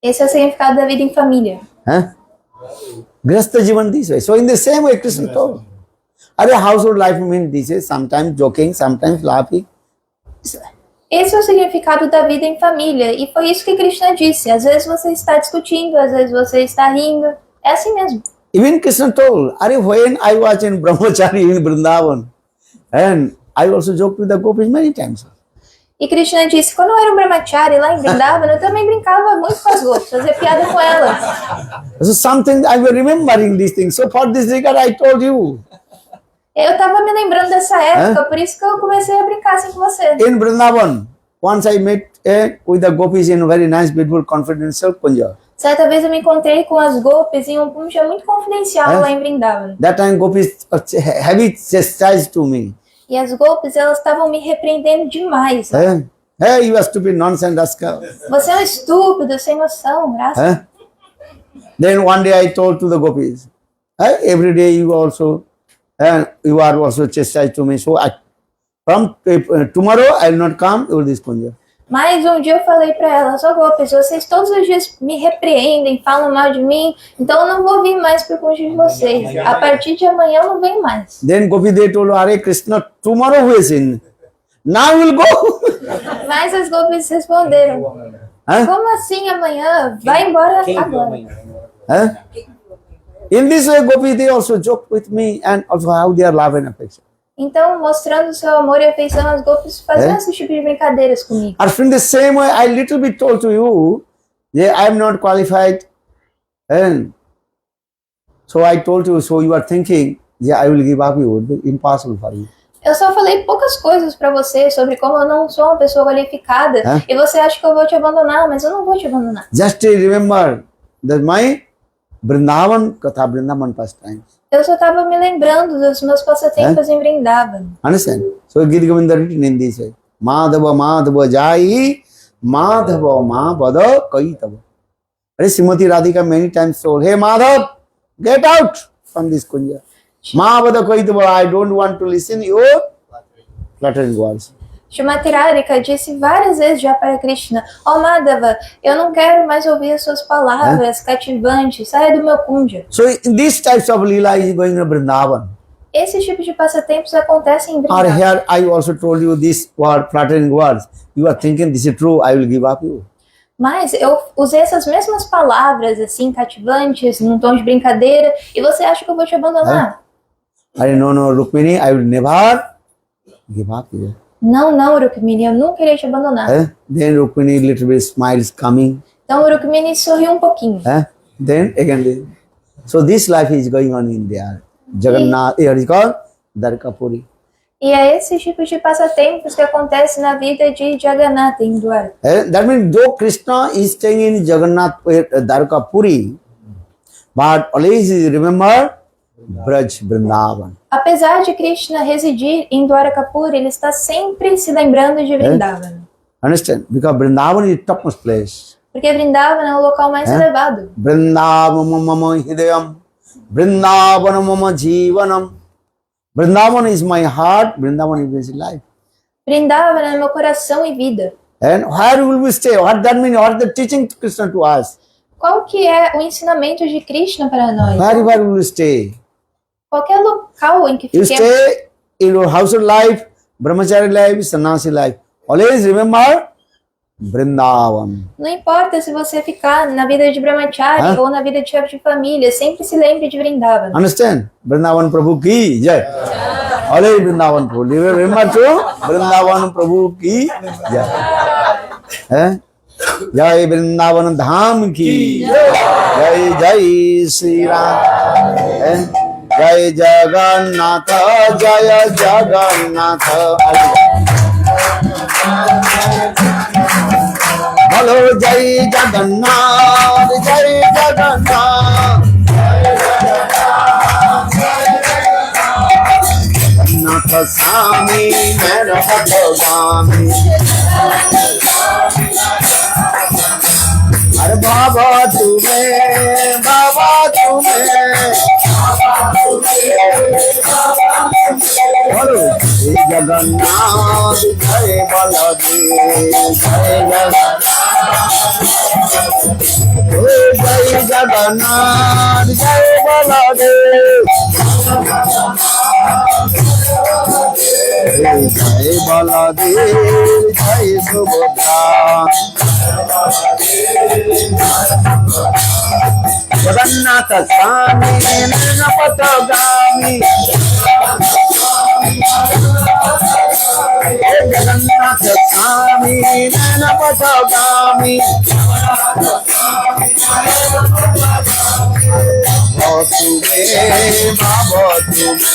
Esse é o significado da vida em família. Grasta Jivan this way. So in the same way, Krishna told. Other household life means this way, sometimes joking, sometimes laughing. Esse é o significado da vida em família. E foi isso que Krishna disse. Às vezes você está discutindo, às vezes você está rindo. É assim mesmo. Even Krishna told, when I was in Brahmachari in Vrindavan, and I also joked with the gopis many times. E Krishna disse, quando eu era um brahmachari lá em Vrindavan, eu também brincava muito com as gopis, fazia piada com elas. So something I was remembering these things. So for this regard, I told you. Eu tava me lembrando dessa época, por isso que eu comecei a brincar assim com você. In Vrindavan, once I met with the gopis in a very nice, beautiful, confidential kunja. Certa vez eu me encontrei com as gopis em um kunja muito confidencial lá em Vrindavan. That time gopis heavy chastised to me. E as gopis, elas estavam me repreendendo demais. Hey, you are stupid, nonsense, rascal. Você é um estúpido, sem noção, graça. Then one day I told to the gopis, every day you are also chastised to me. So from tomorrow I will not come to this kunja. Mas um dia eu falei pra elas, ó gopis, vocês todos os dias me repreendem, falam mal de mim, então eu não vou vir mais pro kunja de vocês. A partir de amanhã eu não venho mais. Then Gopi they told, Hare Krishna, tomorrow who is in? Now we'll go. Mas as gopis responderam, como assim amanhã? Vai embora agora. In this way, Gopi they also joke with me and also how they are love and affection. Então, mostrando seu amor e afeição, as gopis faziam esse tipo de brincadeiras comigo. Or in the same way, I little bit told to you, that I am not qualified. And so I told you, so you are thinking, yeah, I will give up you. It will be impossible for you. Eu só falei poucas coisas pra você sobre como eu não sou uma pessoa qualificada. E você acha que eu vou te abandonar, mas eu não vou te abandonar. Just remember that my Vrindavan Katha, Vrindavan pastimes. Eu só estava me lembrando dos meus passatempos em Vrindavan. Understand? So Gita Govinda written in this way. Madhava Madhava Jai Madhava Madhava Kaitava. Srimati Radhika many times told, hey Madhav, get out from this kunja. Madhava Kaitava, I don't want to listen your flattering words. Srimati Radhika disse várias vezes já para Krishna, ó Madhava, eu não quero mais ouvir as suas palavras cativantes, saia do meu kunja. So these types of lila is going to Vrindavan. Esse tipo de passatempos acontecem em Or Vrindavan. here I also told you this word, flattering words. You are thinking this is true, I will give up you. Mas eu usei essas mesmas palavras, assim, cativantes, num tom de brincadeira, e você acha que eu vou te abandonar? I no, Rukmini, I will never give up you. Não, Rukmini, eu nunca irei te abandonar. Then Rukmini little bit smiles coming. Então Rukmini sorriu um pouquinho. Then again, so this life is going on in there. Jagannath, here is called Dwarkapuri. E é esse tipo de passatempos que acontece na vida de Jagannatha em Dwarka. That means though Krishna is staying in Jagannath, Dwarkapuri, but always remember Braj Vrindavan. Apesar de Krishna residir em Dwarakapuri, ele está sempre se lembrando de Vrindavan. Understand? Because Vrindavan is the topmost place. Porque Vrindavan é o local mais elevado. Vrindavan mama hidayam, Vrindavan mama jivanam. Vrindavan is my heart, Vrindavan is my life. Vrindavan é meu coração e vida. And where will we stay? What that means? What the teaching to Krishna to us? Qual que é o ensinamento de Krishna para nós? Where will we stay? Qualquer local em que You fiquemos. stay in your household life, brahmachari life, sannyasi life. Always remember Vrindavan. Não importa se você ficar na vida de brahmachari ou na vida de chefe de família, sempre se lembre de Vrindavan. Understand? Vrindavan Prabhu ki jai. Always Vrindavan Prabhu. Remember to Vrindavan Prabhu ki jai. Jai Vrindavan Dham ki jai. Jai Sri Ram. Jai Jagannath, Jai Jagannath. Hello, Jai Jagannath, Jai Jagannath. Jagannath Swami, Mera Bhagavani. Hare Baba tumhe, Baba tumhe. Hello, Jai Jagannath, Jai Baladev, Jai Jagannath. Jai Jagannath, Jai Baladev. Jai Baladev, Jai Subhadra. Jagannath Swami, Nanapatagami. Jagannath Swami Nayana Patagami Vasudeva Vasudeva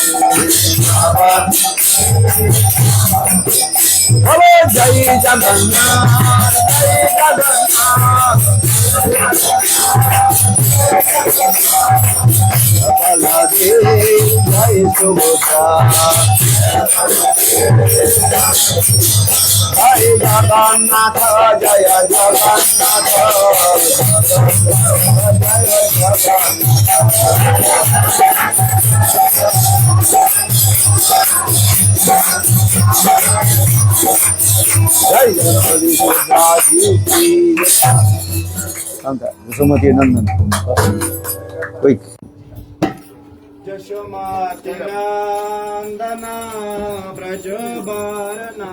Hello Jai Jagannath Jai Jagannath Baladev Jai Subhadra Jai Jagannath Jaya Jagannath Jai Jagannath Sumati Nandan Quick Yashomati Nandana Brajabarana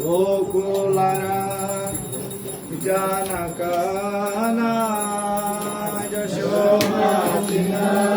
Gokulara Janakana Yashomati Nandana